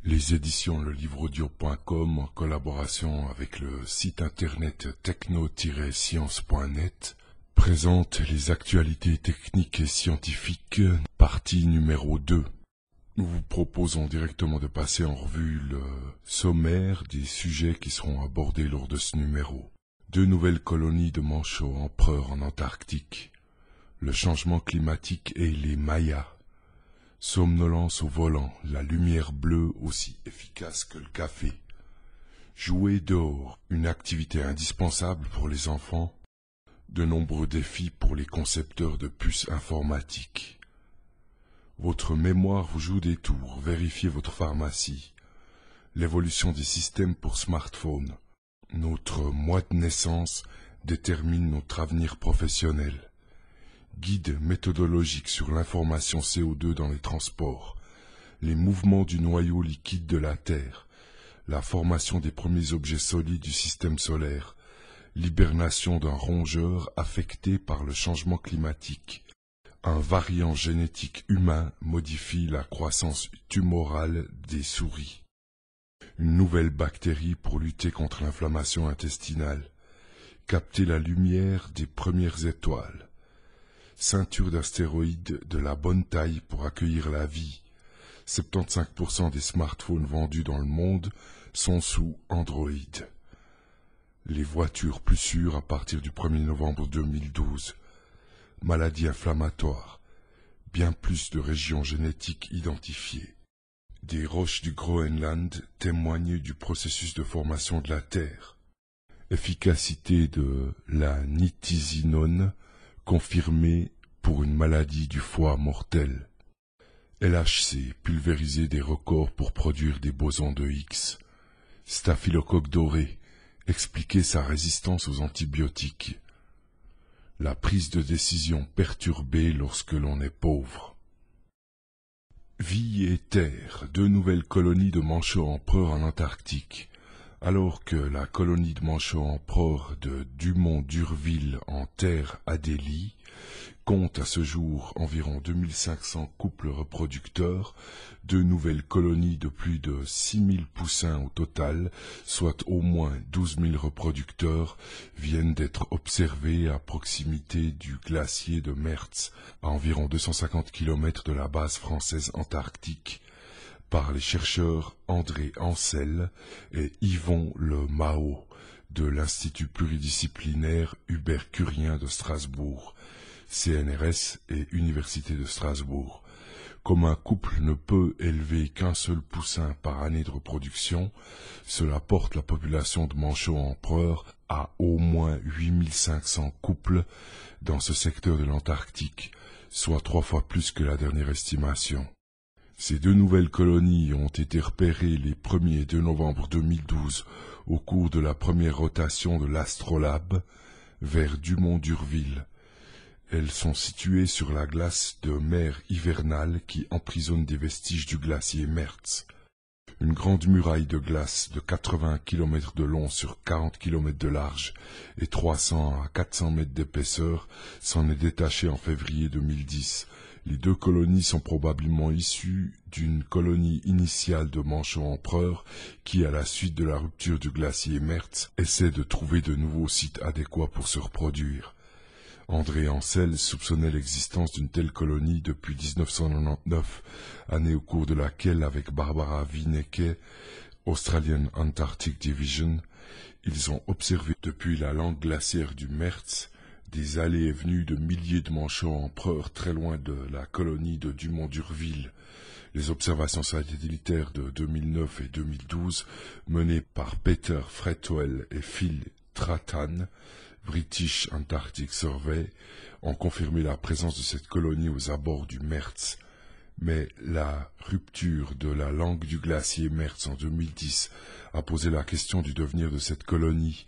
Les éditions lelivreaudio.com, en collaboration avec le site internet techno-science.net, présentent les actualités techniques et scientifiques, partie numéro 2. Nous vous proposons directement de passer en revue le sommaire des sujets qui seront abordés lors de ce numéro. 2 nouvelles colonies de manchots empereurs en Antarctique, le changement climatique et les Mayas. Somnolence au volant, la lumière bleue aussi efficace que le café. Jouer dehors, une activité indispensable pour les enfants. De nombreux défis pour les concepteurs de puces informatiques. Votre mémoire vous joue des tours, vérifiez votre pharmacie. L'évolution des systèmes pour smartphones. Notre mois de naissance détermine notre avenir professionnel. Guide méthodologique sur l'information CO2 dans les transports, les mouvements du noyau liquide de la Terre, la formation des premiers objets solides du système solaire, l'hibernation d'un rongeur affecté par le changement climatique. Un variant génétique humain modifie la croissance tumorale des souris. Une nouvelle bactérie pour lutter contre l'inflammation intestinale. Capter la lumière des premières étoiles. Ceinture d'astéroïdes de la bonne taille pour accueillir la vie. 75% des smartphones vendus dans le monde sont sous Android. Les voitures plus sûres à partir du 1er novembre 2012. Maladies inflammatoires. Bien plus de régions génétiques identifiées. Des roches du Groenland témoignent du processus de formation de la Terre. Efficacité de la nitisinone confirmée pour une maladie du foie mortelle. LHC pulvérisé des records pour produire des bosons de Higgs. Staphylocoque doré expliquer sa résistance aux antibiotiques. La prise de décision perturbée lorsque l'on est pauvre. Vie et terre, 2 nouvelles colonies de manchots empereurs en Antarctique. Alors que la colonie de manchots empereurs de Dumont-d'Urville en terre Adélie compte à ce jour environ 2500 couples reproducteurs, 2 nouvelles colonies de plus de 6000 poussins au total, soit au moins 12 000 reproducteurs, viennent d'être observés à proximité du glacier de Mertz, à environ 250 km de la base française antarctique, par les chercheurs André Ancel et Yvon Le Mao de l'Institut pluridisciplinaire Hubert Curien de Strasbourg, CNRS et Université de Strasbourg. Comme un couple ne peut élever qu'un seul poussin par année de reproduction, cela porte la population de manchots empereurs à au moins 8500 couples dans ce secteur de l'Antarctique, soit 3 fois plus que la dernière estimation. Ces 2 nouvelles colonies ont été repérées les 1er et 2 novembre 2012 au cours de la première rotation de l'Astrolabe vers Dumont-d'Urville. Elles sont situées sur la glace de mer hivernale qui emprisonne des vestiges du glacier Mertz. Une grande muraille de glace de 80 km de long sur 40 km de large et 300 à 400 mètres d'épaisseur s'en est détachée en février 2010. Les 2 colonies sont probablement issues d'une colonie initiale de manchots empereurs qui, à la suite de la rupture du glacier Mertz, essaie de trouver de nouveaux sites adéquats pour se reproduire. André Ancel soupçonnait l'existence d'une telle colonie depuis 1999, année au cours de laquelle, avec Barbara Wienecke, Australian Antarctic Division, ils ont observé depuis la langue glaciaire du Mertz des allées et venues de milliers de manchots empereurs très loin de la colonie de Dumont-d'Urville. Les observations satellitaires de 2009 et 2012, menées par Peter Fretwell et Phil Tratan, British Antarctic Survey, ont confirmé la présence de cette colonie aux abords du Mertz. Mais la rupture de la langue du glacier Mertz en 2010 a posé la question du devenir de cette colonie.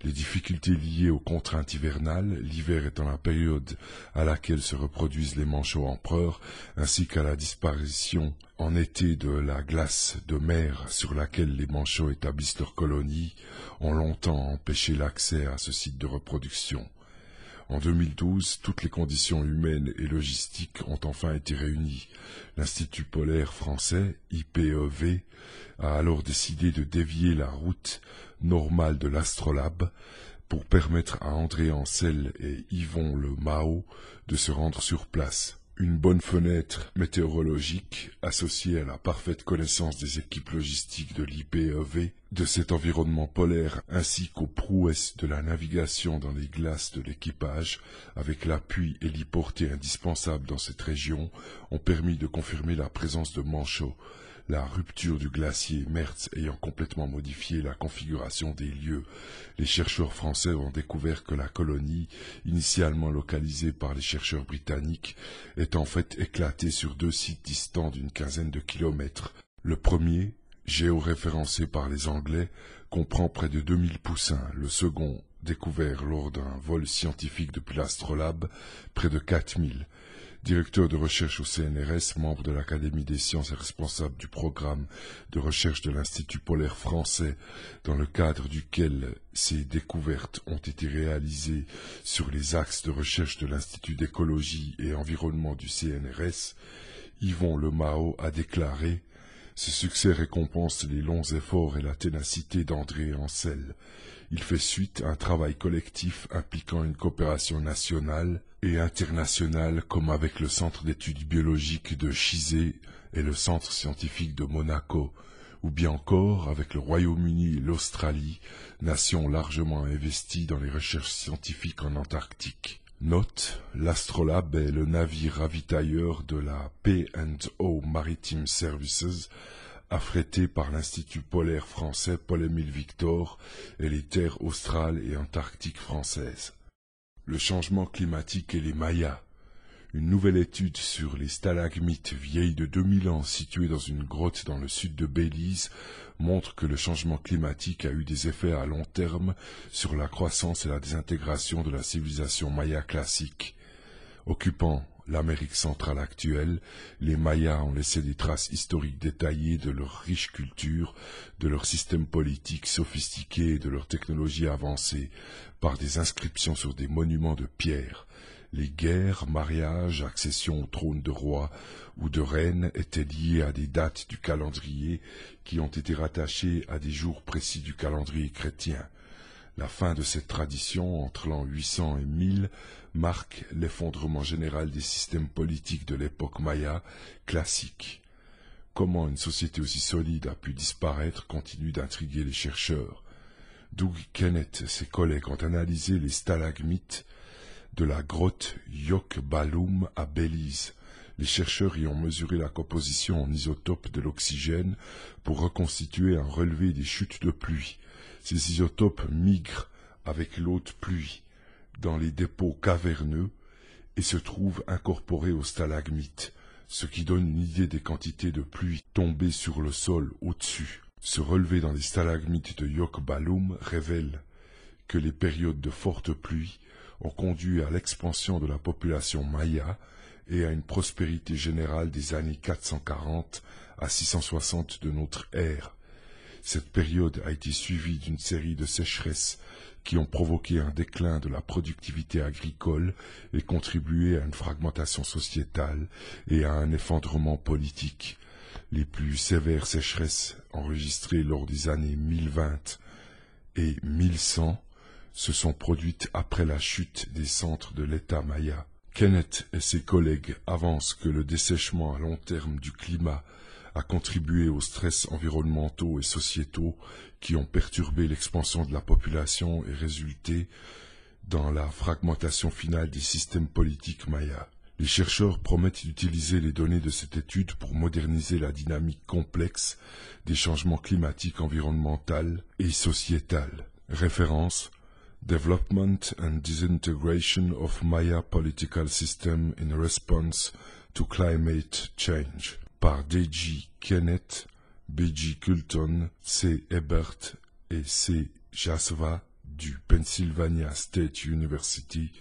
Les difficultés liées aux contraintes hivernales, l'hiver étant la période à laquelle se reproduisent les manchots empereurs, ainsi qu'à la disparition en été de la glace de mer sur laquelle les manchots établissent leur colonie, ont longtemps empêché l'accès à ce site de reproduction. En 2012, toutes les conditions humaines et logistiques ont enfin été réunies. L'Institut polaire français, IPEV, a alors décidé de dévier la route normale de l'Astrolabe pour permettre à André Ancel et Yvon Le Mao de se rendre sur place. Une bonne fenêtre météorologique associée à la parfaite connaissance des équipes logistiques de l'IPEV, de cet environnement polaire ainsi qu'aux prouesses de la navigation dans les glaces de l'équipage, avec l'appui héliporté indispensable dans cette région, ont permis de confirmer la présence de manchots, la rupture du glacier Mertz ayant complètement modifié la configuration des lieux. Les chercheurs français ont découvert que la colonie, initialement localisée par les chercheurs britanniques, est en fait éclatée sur 2 sites distants d'une quinzaine de kilomètres. Le premier, géoréférencé par les Anglais, comprend près de 2000 poussins. Le second, découvert lors d'un vol scientifique depuis l'Astrolabe, près de 4000. Directeur de recherche au CNRS, membre de l'Académie des sciences et responsable du programme de recherche de l'Institut polaire français, dans le cadre duquel ces découvertes ont été réalisées sur les axes de recherche de l'Institut d'écologie et environnement du CNRS, Yvon Le Mao a déclaré « Ce succès récompense les longs efforts et la ténacité d'André Ancel. Il fait suite à un travail collectif impliquant une coopération nationale et internationale comme avec le Centre d'études biologiques de Chizé et le Centre scientifique de Monaco, ou bien encore avec le Royaume-Uni et l'Australie, nations largement investies dans les recherches scientifiques en Antarctique. » Note, l'Astrolabe est le navire ravitailleur de la P&O Maritime Services, affrété par l'Institut polaire français Paul-Émile Victor et les terres australes et antarctiques françaises. Le changement climatique et les Mayas. Une nouvelle étude sur les stalagmites vieilles de 2000 ans situées dans une grotte dans le sud de Belize montre que le changement climatique a eu des effets à long terme sur la croissance et la désintégration de la civilisation maya classique. Occupant l'Amérique centrale actuelle, les Mayas ont laissé des traces historiques détaillées de leur riche culture, de leur système politique sophistiqué et de leur technologie avancée, par des inscriptions sur des monuments de pierre. Les guerres, mariages, accessions au trône de roi ou de reine étaient liés à des dates du calendrier qui ont été rattachées à des jours précis du calendrier chrétien. La fin de cette tradition, entre l'an 800 et 1000, marque l'effondrement général des systèmes politiques de l'époque maya classique. Comment une société aussi solide a pu disparaître continue d'intriguer les chercheurs. Doug Kennett et ses collègues ont analysé les stalagmites de la grotte Yokbaloum à Belize. Les chercheurs y ont mesuré la composition en isotopes de l'oxygène pour reconstituer un relevé des chutes de pluie. Ces isotopes migrent avec l'eau de pluie dans les dépôts caverneux et se trouvent incorporés aux stalagmites, ce qui donne une idée des quantités de pluie tombées sur le sol au-dessus. Ce relevé dans les stalagmites de Yokbaloum révèle que les périodes de fortes pluies ont conduit à l'expansion de la population maya et à une prospérité générale des années 440 à 660 de notre ère. Cette période a été suivie d'une série de sécheresses qui ont provoqué un déclin de la productivité agricole et contribué à une fragmentation sociétale et à un effondrement politique. Les plus sévères sécheresses enregistrées lors des années 1020 et 1100 se sont produites après la chute des centres de l'État maya. Kennett et ses collègues avancent que le dessèchement à long terme du climat a contribué aux stress environnementaux et sociétaux qui ont perturbé l'expansion de la population et résulté dans la fragmentation finale des systèmes politiques mayas. Les chercheurs promettent d'utiliser les données de cette étude pour moderniser la dynamique complexe des changements climatiques, environnementaux et sociétals. Référence: Development and Disintegration of Maya Political System in Response to Climate Change par D.J. Kennett, B.J. Coulton, C. Ebert et C. Jasva du Pennsylvania State University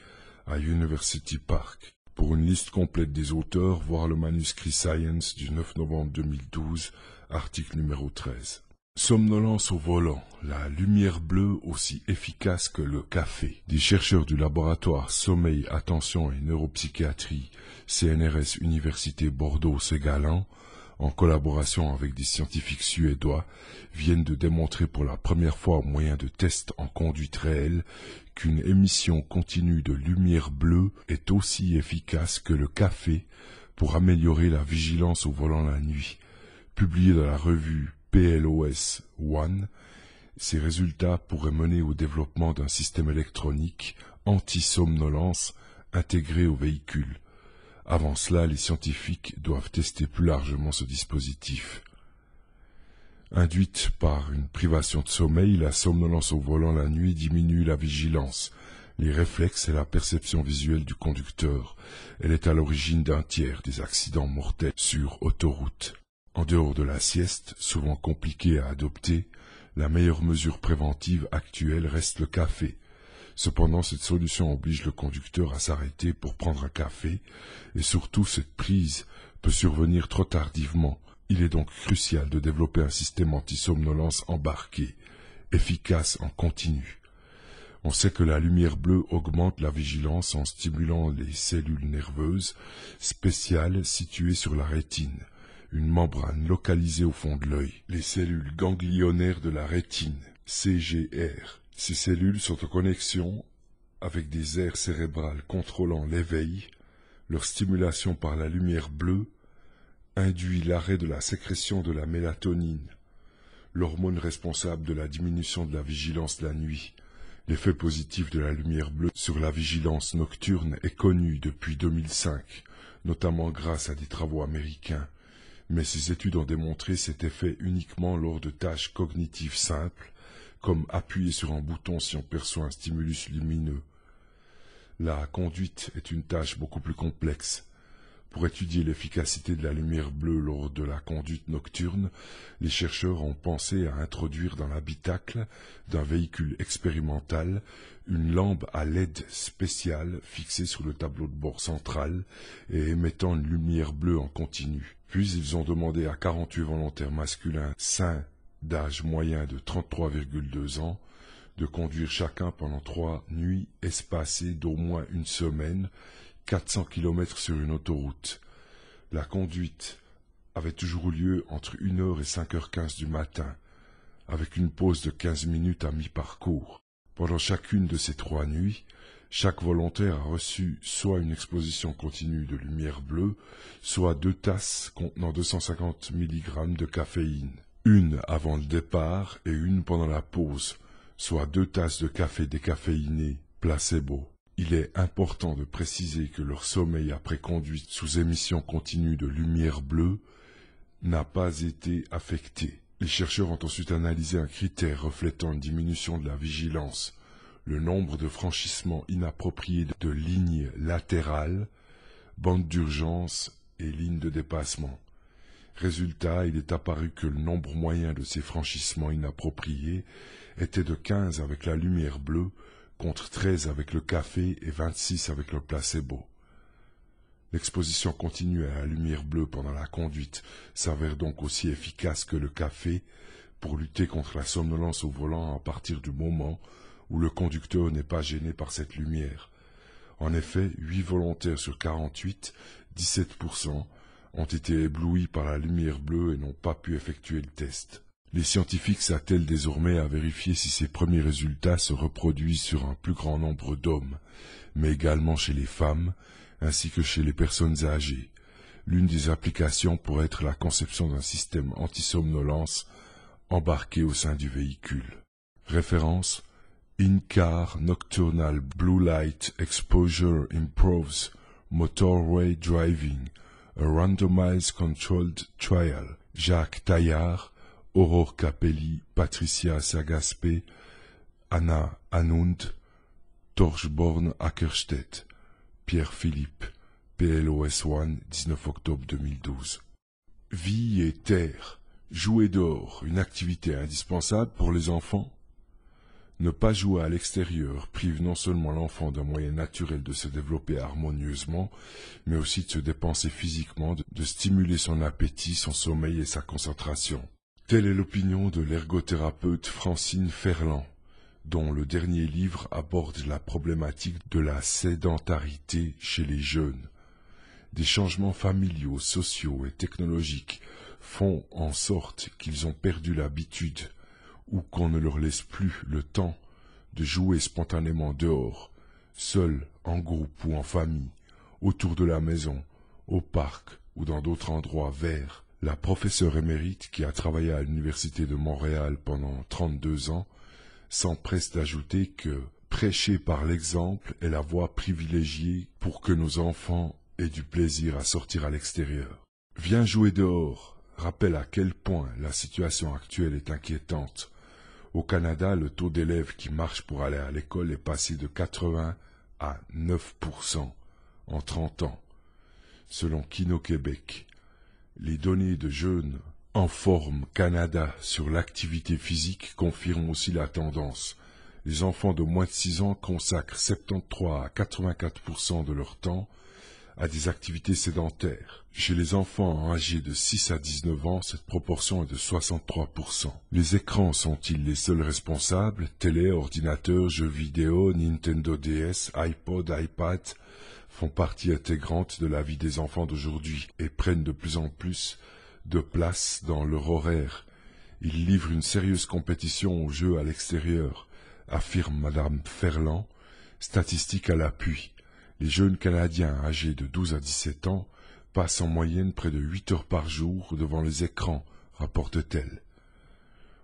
à University Park. Pour une liste complète des auteurs, voir le manuscrit Science du 9 novembre 2012, article numéro 13. Somnolence au volant, la lumière bleue aussi efficace que le café. Des chercheurs du laboratoire Sommeil, Attention et Neuropsychiatrie, CNRS Université Bordeaux-Ségalan, en collaboration avec des scientifiques suédois, viennent de démontrer pour la première fois au moyen de tests en conduite réelle qu'une émission continue de lumière bleue est aussi efficace que le café pour améliorer la vigilance au volant la nuit. Publié dans la revue PLOS ONE, ces résultats pourraient mener au développement d'un système électronique anti-somnolence intégré au véhicule. Avant cela, les scientifiques doivent tester plus largement ce dispositif. Induite par une privation de sommeil, la somnolence au volant la nuit diminue la vigilance, les réflexes et la perception visuelle du conducteur. Elle est à l'origine d'un tiers des accidents mortels sur autoroute. En dehors de la sieste, souvent compliquée à adopter, la meilleure mesure préventive actuelle reste le café. Cependant, cette solution oblige le conducteur à s'arrêter pour prendre un café, et surtout cette prise peut survenir trop tardivement. Il est donc crucial de développer un système anti-somnolence embarqué, efficace en continu. On sait que la lumière bleue augmente la vigilance en stimulant les cellules nerveuses spéciales situées sur la rétine, une membrane localisée au fond de l'œil, les cellules ganglionnaires de la rétine, CGR. Ces cellules sont en connexion avec des aires cérébrales contrôlant l'éveil. Leur stimulation par la lumière bleue induit l'arrêt de la sécrétion de la mélatonine, l'hormone responsable de la diminution de la vigilance la nuit. L'effet positif de la lumière bleue sur la vigilance nocturne est connu depuis 2005, notamment grâce à des travaux américains. Mais ces études ont démontré cet effet uniquement lors de tâches cognitives simples, comme appuyer sur un bouton si on perçoit un stimulus lumineux. La conduite est une tâche beaucoup plus complexe. Pour étudier l'efficacité de la lumière bleue lors de la conduite nocturne, les chercheurs ont pensé à introduire dans l'habitacle d'un véhicule expérimental une lampe à LED spéciale fixée sur le tableau de bord central et émettant une lumière bleue en continu. Puis ils ont demandé à 48 volontaires masculins sains d'âge moyen de 33,2 ans de conduire chacun pendant 3 nuits espacées d'au moins une semaine, 400 km sur une autoroute. La conduite avait toujours lieu entre 1h et 5h15 du matin, avec une pause de 15 minutes à mi-parcours. Pendant chacune de ces 3 nuits, chaque volontaire a reçu soit une exposition continue de lumière bleue, soit 2 tasses contenant 250 mg de caféine. Une avant le départ et une pendant la pause, soit 2 tasses de café décaféiné, placebo. Il est important de préciser que leur sommeil après conduite sous émission continue de lumière bleue n'a pas été affecté. Les chercheurs ont ensuite analysé un critère reflétant une diminution de la vigilance, le nombre de franchissements inappropriés de lignes latérales, bandes d'urgence et lignes de dépassement. Résultat, il est apparu que le nombre moyen de ces franchissements inappropriés était de 15 avec la lumière bleue, contre 13 avec le café et 26 avec le placebo. L'exposition continue à la lumière bleue pendant la conduite s'avère donc aussi efficace que le café pour lutter contre la somnolence au volant à partir du moment où le conducteur n'est pas gêné par cette lumière. En effet, 8 volontaires sur 48, 17%, ont été éblouis par la lumière bleue et n'ont pas pu effectuer le test. Les scientifiques s'attellent désormais à vérifier si ces premiers résultats se reproduisent sur un plus grand nombre d'hommes, mais également chez les femmes, ainsi que chez les personnes âgées. L'une des applications pourrait être la conception d'un système anti-somnolence embarqué au sein du véhicule. Référence: In-car nocturnal blue light exposure improves motorway driving, a randomized controlled trial. Jacques Taillard, Aurore Capelli, Patricia Sagaspé, Anna Anund, Torsborn Ackerstedt, Pierre Philippe, PLOS ONE, 19 octobre 2012. Vie et terre, jouer dehors, une activité indispensable pour les enfants? Ne pas jouer à l'extérieur prive non seulement l'enfant d'un moyen naturel de se développer harmonieusement, mais aussi de se dépenser physiquement, de stimuler son appétit, son sommeil et sa concentration. Telle est l'opinion de l'ergothérapeute Francine Ferland, dont le dernier livre aborde la problématique de la sédentarité chez les jeunes. Des changements familiaux, sociaux et technologiques font en sorte qu'ils ont perdu l'habitude, ou qu'on ne leur laisse plus le temps, de jouer spontanément dehors, seuls, en groupe ou en famille, autour de la maison, au parc ou dans d'autres endroits verts. La professeure émérite qui a travaillé à l'Université de Montréal pendant 32 ans s'empresse d'ajouter que prêcher par l'exemple est la voie privilégiée pour que nos enfants aient du plaisir à sortir à l'extérieur. Viens jouer dehors rappelle à quel point la situation actuelle est inquiétante. Au Canada, le taux d'élèves qui marchent pour aller à l'école est passé de 80 à 9% en 30 ans, selon Kino Québec. Les données de Jeunes en forme Canada sur l'activité physique confirment aussi la tendance. Les enfants de moins de 6 ans consacrent 73 à 84% de leur temps à des activités sédentaires. Chez les enfants âgés de 6 à 19 ans, cette proportion est de 63%. Les écrans sont-ils les seuls responsables? Télé, ordinateur, jeux vidéo, Nintendo DS, iPod, iPad font partie intégrante de la vie des enfants d'aujourd'hui et prennent de plus en plus de place dans leur horaire. Ils livrent une sérieuse compétition aux jeux à l'extérieur, affirme Madame Ferland, statistique à l'appui. Les jeunes Canadiens âgés de 12 à 17 ans passent en moyenne près de 8 heures par jour devant les écrans, rapporte-t-elle.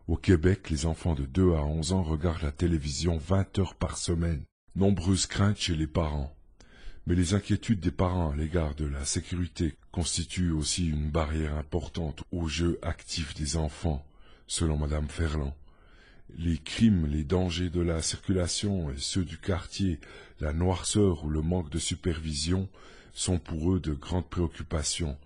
Au Québec, les enfants de 2 à 11 ans regardent la télévision 20 heures par semaine. Nombreuses craintes chez les parents. Mais les inquiétudes des parents à l'égard de la sécurité constituent aussi une barrière importante au jeu actif des enfants, selon Madame Ferland. Les crimes, les dangers de la circulation et ceux du quartier, la noirceur ou le manque de supervision sont pour eux de grandes préoccupations,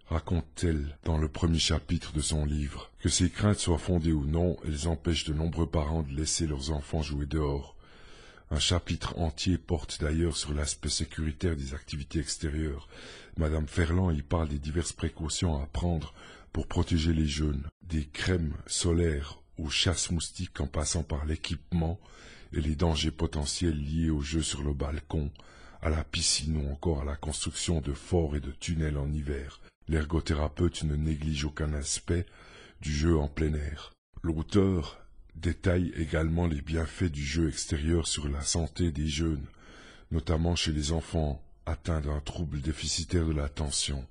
raconte-t-elle dans le premier chapitre de son livre. Que ces craintes soient fondées ou non, elles empêchent de nombreux parents de laisser leurs enfants jouer dehors. Un chapitre entier porte d'ailleurs sur l'aspect sécuritaire des activités extérieures. Madame Ferland y parle des diverses précautions à prendre pour protéger les jeunes, des crèmes solaires aux chasses moustiques en passant par l'équipement et les dangers potentiels liés aux jeux sur le balcon, à la piscine ou encore à la construction de forts et de tunnels en hiver. L'ergothérapeute ne néglige aucun aspect du jeu en plein air. L'auteur détaille également les bienfaits du jeu extérieur sur la santé des jeunes, notamment chez les enfants atteints d'un trouble déficitaire de l'attention.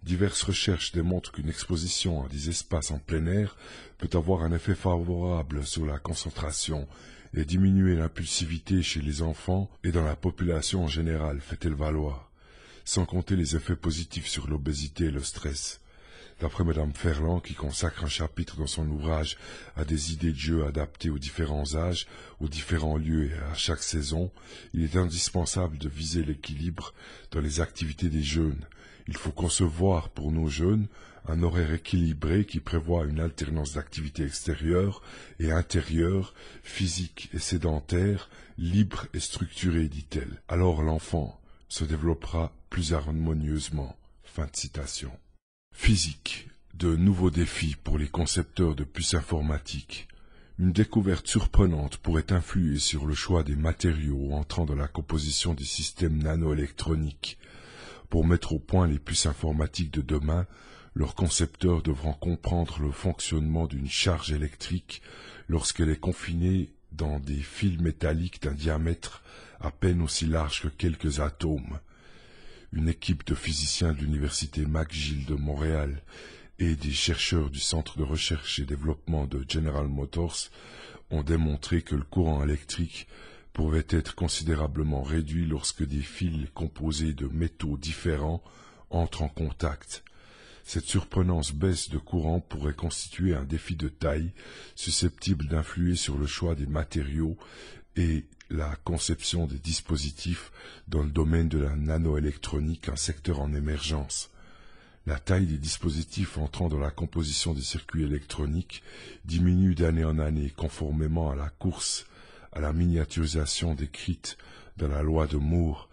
Diverses recherches démontrent qu'une exposition à des espaces en plein air peut avoir un effet favorable sur la concentration et diminuer l'impulsivité chez les enfants et dans la population en général, fait-elle valoir, sans compter les effets positifs sur l'obésité et le stress. D'après Madame Ferland, qui consacre un chapitre dans son ouvrage à des idées de jeu adaptées aux différents âges, aux différents lieux et à chaque saison, il est indispensable de viser l'équilibre dans les activités des jeunes. Il faut concevoir pour nos jeunes un horaire équilibré qui prévoit une alternance d'activités extérieures et intérieures, physiques et sédentaires, libres et structurées, dit-elle. Alors l'enfant se développera plus harmonieusement. Fin de citation. Physique. De nouveaux défis pour les concepteurs de puces informatiques. Une découverte surprenante pourrait influer sur le choix des matériaux entrant dans la composition des systèmes nanoélectroniques. Pour mettre au point les puces informatiques de demain, leurs concepteurs devront comprendre le fonctionnement d'une charge électrique lorsqu'elle est confinée dans des fils métalliques d'un diamètre à peine aussi large que quelques atomes. Une équipe de physiciens de l'université McGill de Montréal et des chercheurs du Centre de recherche et développement de General Motors ont démontré que le courant électrique pouvait être considérablement réduit lorsque des fils composés de métaux différents entrent en contact. Cette surprenante baisse de courant pourrait constituer un défi de taille susceptible d'influer sur le choix des matériaux et la conception des dispositifs dans le domaine de la nanoélectronique, un secteur en émergence. La taille des dispositifs entrant dans la composition des circuits électroniques diminue d'année en année conformément à la course à la miniaturisation décrite dans la loi de Moore,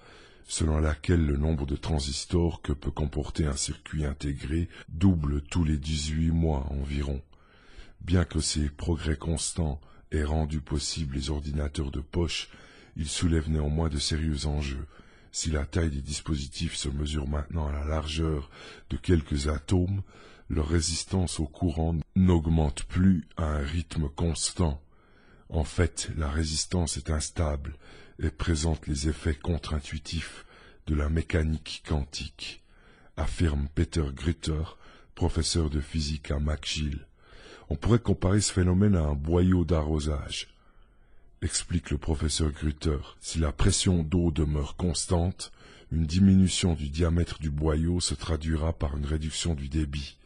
selon laquelle le nombre de transistors que peut comporter un circuit intégré double tous les 18 mois environ. Bien que ces progrès constants aient rendu possibles les ordinateurs de poche, ils soulèvent néanmoins de sérieux enjeux. Si la taille des dispositifs se mesure maintenant à la largeur de quelques atomes, leur résistance au courant n'augmente plus à un rythme constant. En fait, la résistance est instable et présente les effets contre-intuitifs de la mécanique quantique, affirme Peter Grütter, professeur de physique à McGill. On pourrait comparer ce phénomène à un boyau d'arrosage. Explique le professeur Grütter, si la pression d'eau demeure constante, une diminution du diamètre du boyau se traduira par une réduction du débit.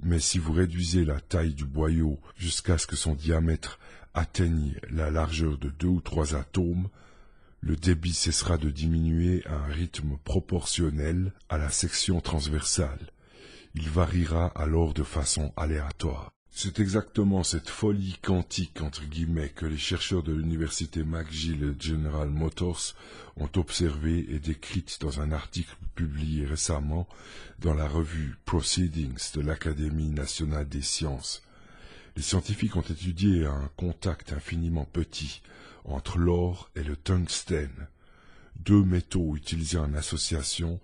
Mais si vous réduisez la taille du boyau jusqu'à ce que son diamètre atteigne la largeur de 2 ou 3 atomes, le débit cessera de diminuer à un rythme proportionnel à la section transversale. Il variera alors de façon aléatoire. C'est exactement cette folie quantique entre guillemets que les chercheurs de l'université McGill et General Motors ont observée et décrite dans un article publié récemment dans la revue Proceedings de l'Académie nationale des sciences. Les scientifiques ont étudié un contact infiniment petit entre l'or et le tungstène, deux métaux utilisés en association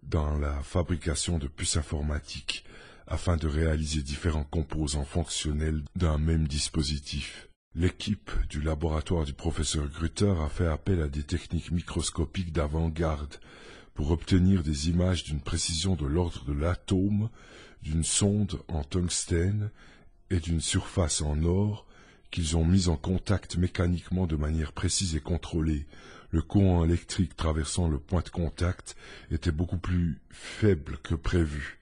dans la fabrication de puces informatiques, afin de réaliser différents composants fonctionnels d'un même dispositif. L'équipe du laboratoire du professeur Grütter a fait appel à des techniques microscopiques d'avant-garde pour obtenir des images d'une précision de l'ordre de l'atome, d'une sonde en tungstène et d'une surface en or qu'ils ont mis en contact mécaniquement de manière précise et contrôlée. Le courant électrique traversant le point de contact était beaucoup plus faible que prévu.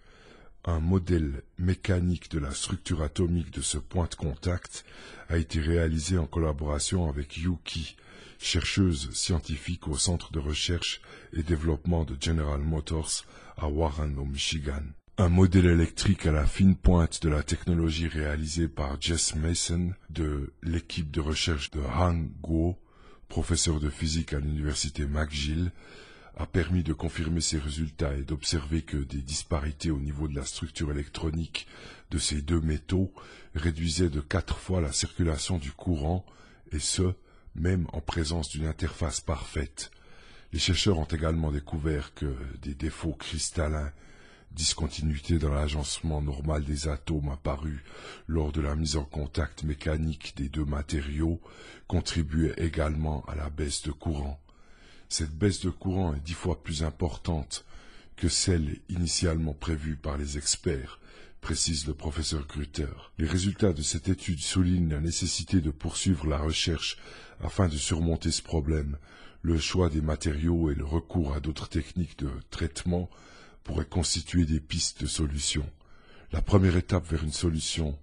Un modèle mécanique de la structure atomique de ce point de contact a été réalisé en collaboration avec Yuki, chercheuse scientifique au centre de recherche et développement de General Motors à Warren au Michigan. Un modèle électrique à la fine pointe de la technologie réalisé par Jess Mason de l'équipe de recherche de Han Guo, professeur de physique à l'université McGill, a permis de confirmer ces résultats et d'observer que des disparités au niveau de la structure électronique de ces deux métaux réduisaient de 4 fois la circulation du courant, et ce, même en présence d'une interface parfaite. Les chercheurs ont également découvert que des défauts cristallins, discontinuités dans l'agencement normal des atomes apparus lors de la mise en contact mécanique des deux matériaux, contribuaient également à la baisse de courant. Cette baisse de courant est 10 fois plus importante que celle initialement prévue par les experts, précise le professeur Grütter. Les résultats de cette étude soulignent la nécessité de poursuivre la recherche afin de surmonter ce problème. Le choix des matériaux et le recours à d'autres techniques de traitement pourraient constituer des pistes de solution. La première étape vers une solution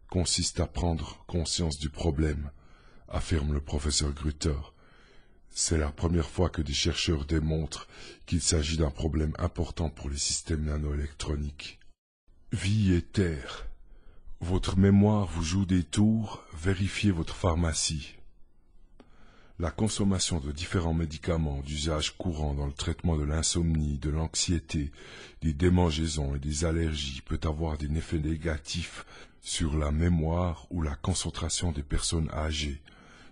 consiste à prendre conscience du problème, affirme le professeur Grütter. C'est la première fois que des chercheurs démontrent qu'il s'agit d'un problème important pour les systèmes nanoélectroniques. Vie et terre. Votre mémoire vous joue des tours, vérifiez votre pharmacie. La consommation de différents médicaments d'usage courant dans le traitement de l'insomnie, de l'anxiété, des démangeaisons et des allergies peut avoir des effets négatifs sur la mémoire ou la concentration des personnes âgées,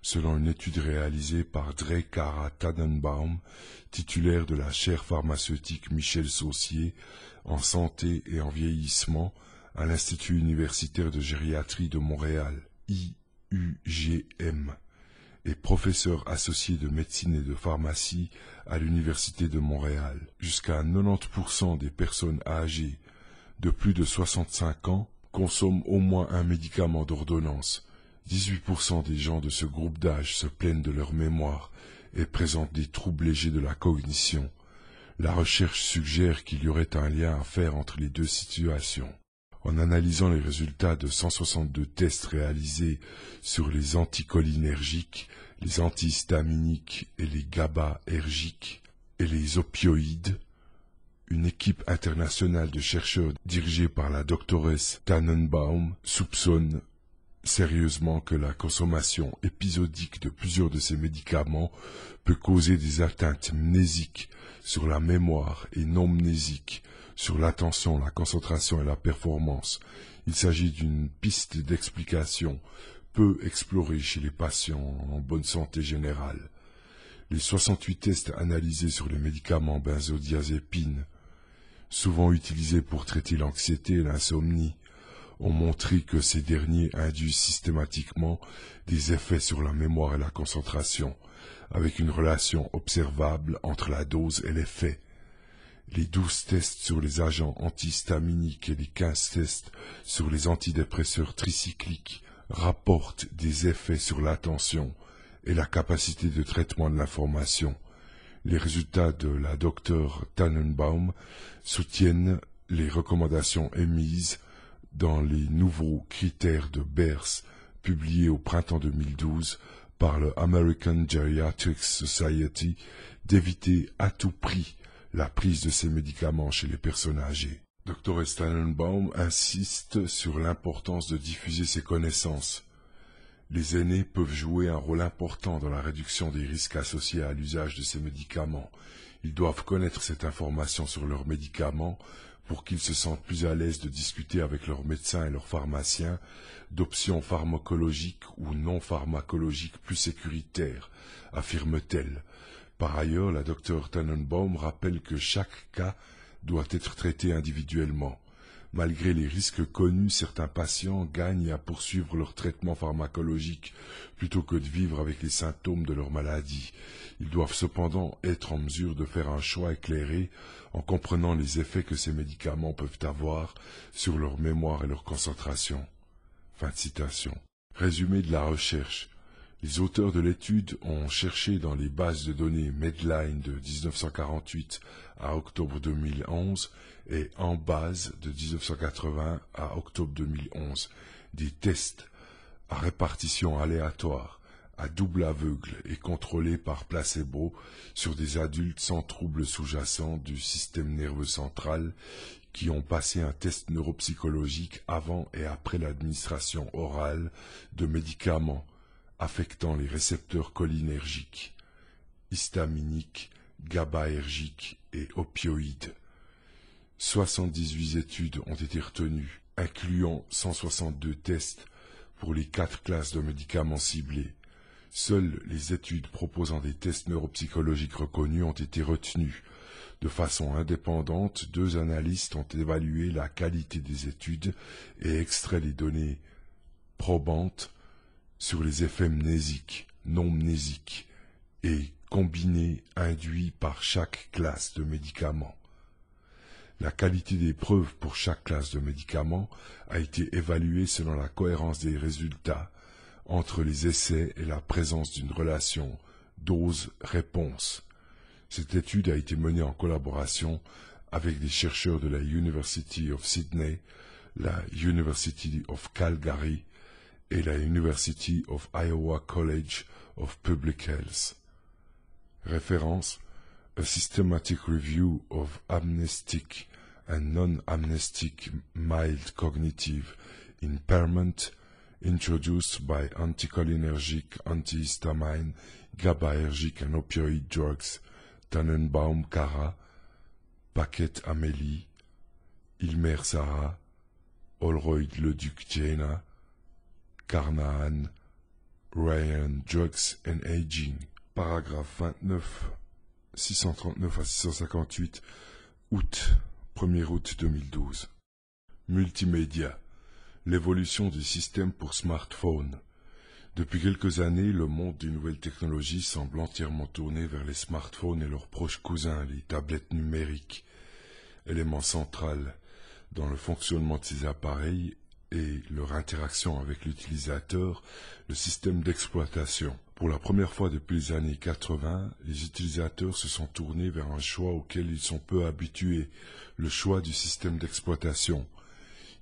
selon une étude réalisée par Drey-Kara Tannenbaum, titulaire de la chaire pharmaceutique Michel Saucier en santé et en vieillissement à l'Institut universitaire de gériatrie de Montréal, IUGM, et professeur associé de médecine et de pharmacie à l'Université de Montréal. Jusqu'à 90% des personnes âgées de plus de 65 ans consomment au moins un médicament d'ordonnance. 18% des gens de ce groupe d'âge se plaignent de leur mémoire et présentent des troubles légers de la cognition. La recherche suggère qu'il y aurait un lien à faire entre les deux situations. En analysant les résultats de 162 tests réalisés sur les anticholinergiques, les antihistaminiques et les GABAergiques et les opioïdes, une équipe internationale de chercheurs dirigée par la doctoresse Tannenbaum soupçonne sérieusement que la consommation épisodique de plusieurs de ces médicaments peut causer des atteintes mnésiques sur la mémoire et non mnésiques sur l'attention, la concentration et la performance. Il s'agit d'une piste d'explication peu explorée chez les patients en bonne santé générale. Les 68 tests analysés sur les médicaments benzodiazépines, souvent utilisés pour traiter l'anxiété et l'insomnie, ont montré que ces derniers induisent systématiquement des effets sur la mémoire et la concentration, avec une relation observable entre la dose et l'effet. Les 12 tests sur les agents antihistaminiques et les 15 tests sur les antidépresseurs tricycliques rapportent des effets sur l'attention et la capacité de traitement de l'information. Les résultats de la Dr Tannenbaum soutiennent les recommandations émises dans les nouveaux critères de Beers publiés au printemps 2012 par le American Geriatrics Society d'éviter à tout prix la prise de ces médicaments chez les personnes âgées. Dr Tannenbaum insiste sur l'importance de diffuser ces connaissances. Les aînés peuvent jouer un rôle important dans la réduction des risques associés à l'usage de ces médicaments. Ils doivent connaître cette information sur leurs médicaments pour qu'ils se sentent plus à l'aise de discuter avec leurs médecins et leurs pharmaciens d'options pharmacologiques ou non pharmacologiques plus sécuritaires, affirme-t-elle. Par ailleurs, la Dr Tannenbaum rappelle que chaque cas doit être traité individuellement. Malgré les risques connus, certains patients gagnent à poursuivre leur traitement pharmacologique plutôt que de vivre avec les symptômes de leur maladie. Ils doivent cependant être en mesure de faire un choix éclairé en comprenant les effets que ces médicaments peuvent avoir sur leur mémoire et leur concentration. Fin de citation. Résumé de la recherche. Les auteurs de l'étude ont cherché dans les bases de données Medline de 1948 à octobre 2011 et en base de 1980 à octobre 2011 des tests à répartition aléatoire, à double aveugle et contrôlés par placebo sur des adultes sans troubles sous-jacents du système nerveux central qui ont passé un test neuropsychologique avant et après l'administration orale de médicaments affectant les récepteurs cholinergiques, histaminiques, GABAergiques et opioïdes. 78 études ont été retenues, incluant 162 tests pour les 4 classes de médicaments ciblés. Seules les études proposant des tests neuropsychologiques reconnus ont été retenues. De façon indépendante, 2 analystes ont évalué la qualité des études et extrait les données probantes sur les effets mnésiques, non mnésiques et combinés induits par chaque classe de médicaments. La qualité des preuves pour chaque classe de médicaments a été évaluée selon la cohérence des résultats entre les essais et la présence d'une relation dose-réponse. Cette étude a été menée en collaboration avec des chercheurs de la University of Sydney, la University of Calgary et la University of Iowa College of Public Health. Référence: A Systematic Review of Amnestic and Non-Amnestic Mild Cognitive Impairment introduced by anticholinergic, antihistamine, GABAergic and opioid drugs, Tannenbaum Cara, Paquette Amélie, Ilmer Sarah, Holroyd Leduc Jena, Carnahan, Ryan Drugs and Aging. Paragraphe 29, 639 à 658, août, 1er août 2012. Multimédia. L'évolution du système pour smartphone. Depuis quelques années, le monde des nouvelles technologies semble entièrement tourné vers les smartphones et leurs proches cousins, les tablettes numériques. Élément central dans le fonctionnement de ces appareils et leur interaction avec l'utilisateur, le système d'exploitation. Pour la première fois depuis les années 80, les utilisateurs se sont tournés vers un choix auquel ils sont peu habitués, le choix du système d'exploitation.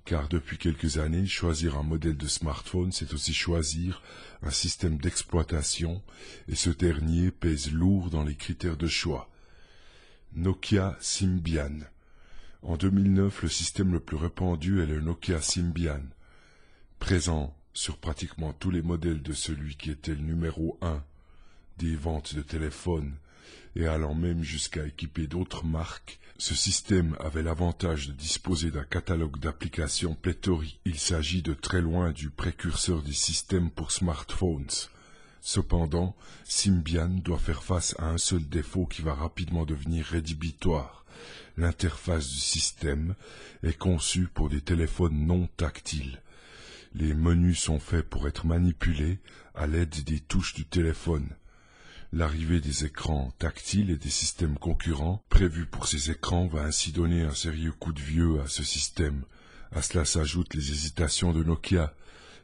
Car depuis quelques années, choisir un modèle de smartphone, c'est aussi choisir un système d'exploitation, et ce dernier pèse lourd dans les critères de choix. Nokia Symbian. En 2009, le système le plus répandu est le Nokia Symbian, présent sur pratiquement tous les modèles de celui qui était le numéro 1 des ventes de téléphones et allant même jusqu'à équiper d'autres marques, ce système avait l'avantage de disposer d'un catalogue d'applications pléthorique. Il s'agit de très loin du précurseur des systèmes pour smartphones. Cependant, Symbian doit faire face à un seul défaut qui va rapidement devenir rédhibitoire. L'interface du système est conçue pour des téléphones non tactiles. Les menus sont faits pour être manipulés à l'aide des touches du téléphone. L'arrivée des écrans tactiles et des systèmes concurrents prévus pour ces écrans va ainsi donner un sérieux coup de vieux à ce système. À cela s'ajoutent les hésitations de Nokia,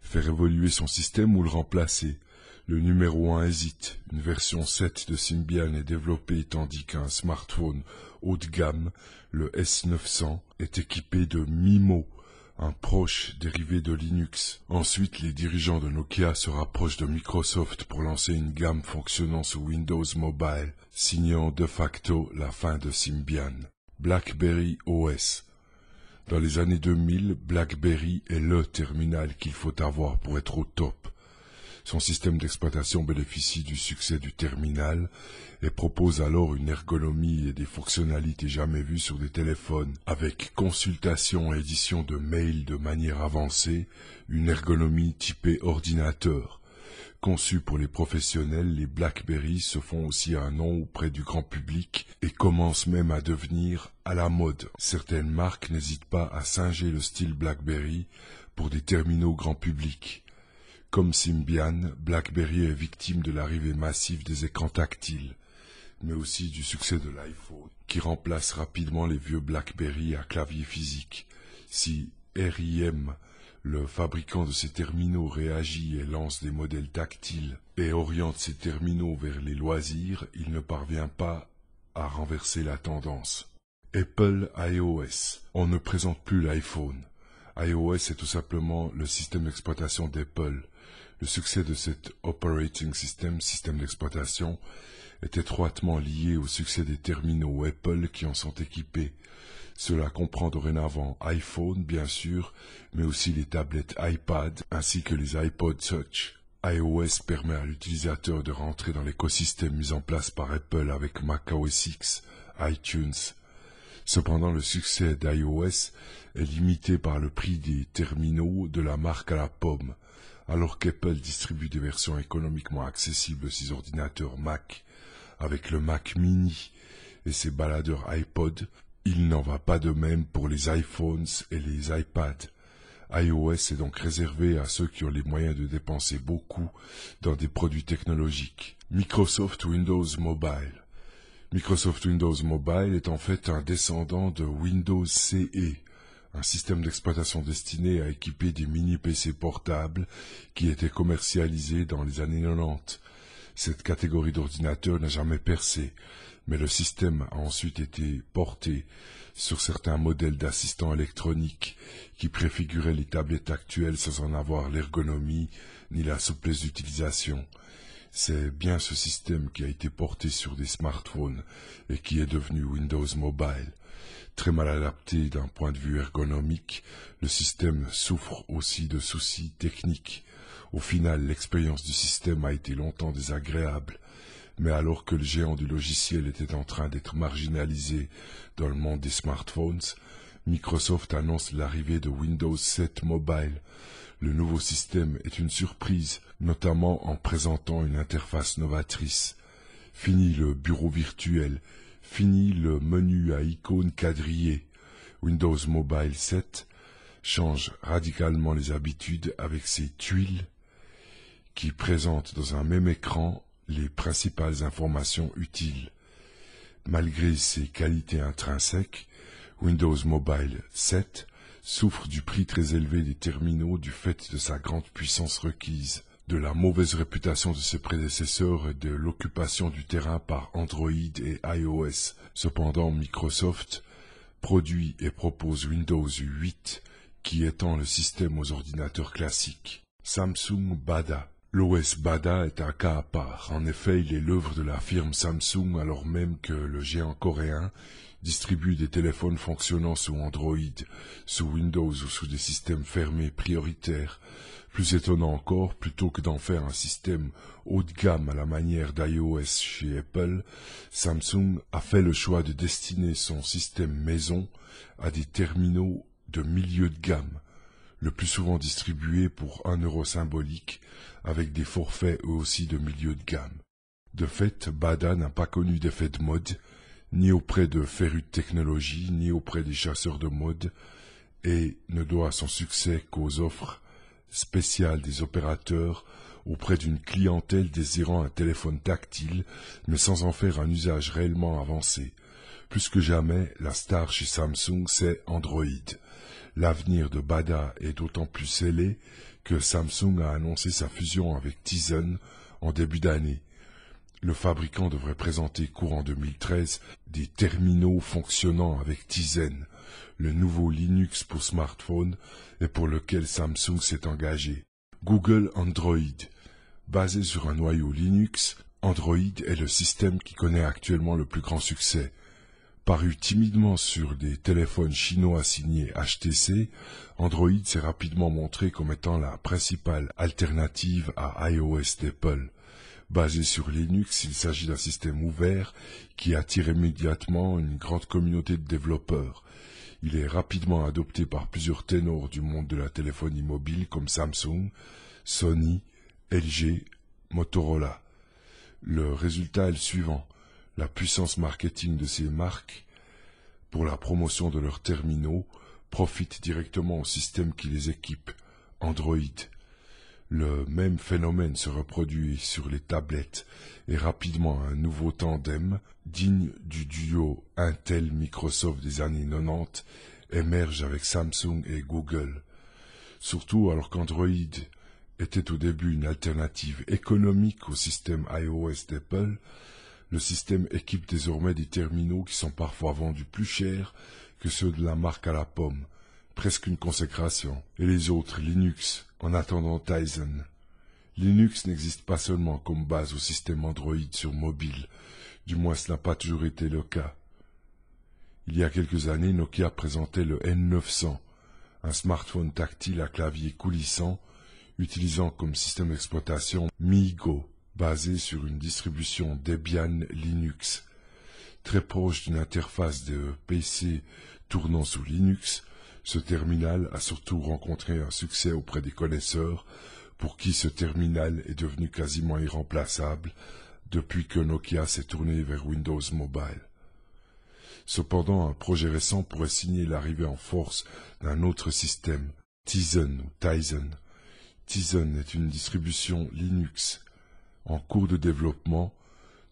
faire évoluer son système ou le remplacer. Le numéro 1 hésite, une version 7 de Symbian est développée tandis qu'un smartphone haut de gamme, le S900, est équipé de MIMO, un proche dérivé de Linux. Ensuite, les dirigeants de Nokia se rapprochent de Microsoft pour lancer une gamme fonctionnant sous Windows Mobile, signant de facto la fin de Symbian. BlackBerry OS. Dans les années 2000, BlackBerry est le terminal qu'il faut avoir pour être au top. Son système d'exploitation bénéficie du succès du terminal et propose alors une ergonomie et des fonctionnalités jamais vues sur des téléphones, avec consultation et édition de mails de manière avancée, une ergonomie typée ordinateur. Conçus pour les professionnels, les BlackBerry se font aussi un nom auprès du grand public et commencent même à devenir à la mode. Certaines marques n'hésitent pas à singer le style BlackBerry pour des terminaux grand public. Comme Symbian, BlackBerry est victime de l'arrivée massive des écrans tactiles, mais aussi du succès de l'iPhone, qui remplace rapidement les vieux BlackBerry à clavier physique. Si RIM, le fabricant de ces terminaux, réagit et lance des modèles tactiles et oriente ses terminaux vers les loisirs, il ne parvient pas à renverser la tendance. Apple iOS. On ne présente plus l'iPhone. iOS est tout simplement le système d'exploitation d'Apple. Le succès de cet operating system, système d'exploitation, est étroitement lié au succès des terminaux Apple qui en sont équipés. Cela comprend dorénavant iPhone, bien sûr, mais aussi les tablettes iPad ainsi que les iPod Touch. iOS permet à l'utilisateur de rentrer dans l'écosystème mis en place par Apple avec macOS X, iTunes. Cependant, le succès d'iOS est limité par le prix des terminaux de la marque à la pomme. Alors qu'Apple distribue des versions économiquement accessibles de ses ordinateurs Mac, avec le Mac mini et ses baladeurs iPod, il n'en va pas de même pour les iPhones et les iPads. iOS est donc réservé à ceux qui ont les moyens de dépenser beaucoup dans des produits technologiques. Microsoft Windows Mobile. Microsoft Windows Mobile est en fait un descendant de Windows CE, un système d'exploitation destiné à équiper des mini-PC portables qui étaient commercialisés dans les années 90. Cette catégorie d'ordinateurs n'a jamais percé, mais le système a ensuite été porté sur certains modèles d'assistants électroniques qui préfiguraient les tablettes actuelles sans en avoir l'ergonomie ni la souplesse d'utilisation. C'est bien ce système qui a été porté sur des smartphones et qui est devenu Windows Mobile. Très mal adapté d'un point de vue ergonomique, le système souffre aussi de soucis techniques. Au final, l'expérience du système a été longtemps désagréable, mais alors que le géant du logiciel était en train d'être marginalisé dans le monde des smartphones, Microsoft annonce l'arrivée de Windows 7 Mobile. Le nouveau système est une surprise, notamment en présentant une interface novatrice. Fini le bureau virtuel, fini le menu à icônes quadrillées. Windows Mobile 7 change radicalement les habitudes avec ses tuiles qui présentent dans un même écran les principales informations utiles. Malgré ses qualités intrinsèques, Windows Mobile 7 souffre du prix très élevé des terminaux du fait de sa grande puissance requise, de la mauvaise réputation de ses prédécesseurs et de l'occupation du terrain par Android et iOS. Cependant, Microsoft produit et propose Windows 8 qui étend le système aux ordinateurs classiques. Samsung Bada. L'OS Bada est un cas à part. En effet, il est l'œuvre de la firme Samsung alors même que le géant coréen distribue des téléphones fonctionnant sous Android, sous Windows ou sous des systèmes fermés prioritaires Plus étonnant encore, plutôt que d'en faire un système haut de gamme à la manière d'iOS chez Apple, Samsung a fait le choix de destiner son système maison à des terminaux de milieu de gamme, le plus souvent distribués pour 1 € symbolique, avec des forfaits eux aussi de milieu de gamme. De fait, Bada n'a pas connu d'effet de mode, ni auprès de férus de technologie, ni auprès des chasseurs de mode, et ne doit son succès qu'aux offres spéciales des opérateurs auprès d'une clientèle désirant un téléphone tactile, mais sans en faire un usage réellement avancé. Plus que jamais, la star chez Samsung, c'est Android. L'avenir de Bada est d'autant plus scellé que Samsung a annoncé sa fusion avec Tizen en début d'année. Le fabricant devrait présenter courant 2013 des terminaux fonctionnant avec Tizen, le nouveau Linux pour smartphone et pour lequel Samsung s'est engagé. Google Android. Basé sur un noyau Linux, Android est le système qui connaît actuellement le plus grand succès. Paru timidement sur des téléphones chinois signés HTC, Android s'est rapidement montré comme étant la principale alternative à iOS d'Apple. Basé sur Linux, il s'agit d'un système ouvert qui attire immédiatement une grande communauté de développeurs. Il est rapidement adopté par plusieurs ténors du monde de la téléphonie mobile comme Samsung, Sony, LG, Motorola. Le résultat est le suivant. La puissance marketing de ces marques, pour la promotion de leurs terminaux, profite directement au système qui les équipe, Android. Le même phénomène se reproduit sur les tablettes et rapidement un nouveau tandem, digne du duo Intel-Microsoft des années 90, émerge avec Samsung et Google. Surtout alors qu'Android était au début une alternative économique au système iOS d'Apple, le système équipe désormais des terminaux qui sont parfois vendus plus cher que ceux de la marque à la pomme, presque une consécration, et les autres Linux, en attendant Tizen. Linux n'existe pas seulement comme base au système Android sur mobile, du moins ce n'a pas toujours été le cas. Il y a quelques années, Nokia présentait le N900, un smartphone tactile à clavier coulissant, utilisant comme système d'exploitation MeeGo, basé sur une distribution Debian Linux. Très proche d'une interface de PC tournant sous Linux, ce terminal a surtout rencontré un succès auprès des connaisseurs, pour qui ce terminal est devenu quasiment irremplaçable depuis que Nokia s'est tourné vers Windows Mobile. Cependant, un projet récent pourrait signer l'arrivée en force d'un autre système, Tizen ou Tizen. Tizen est une distribution Linux en cours de développement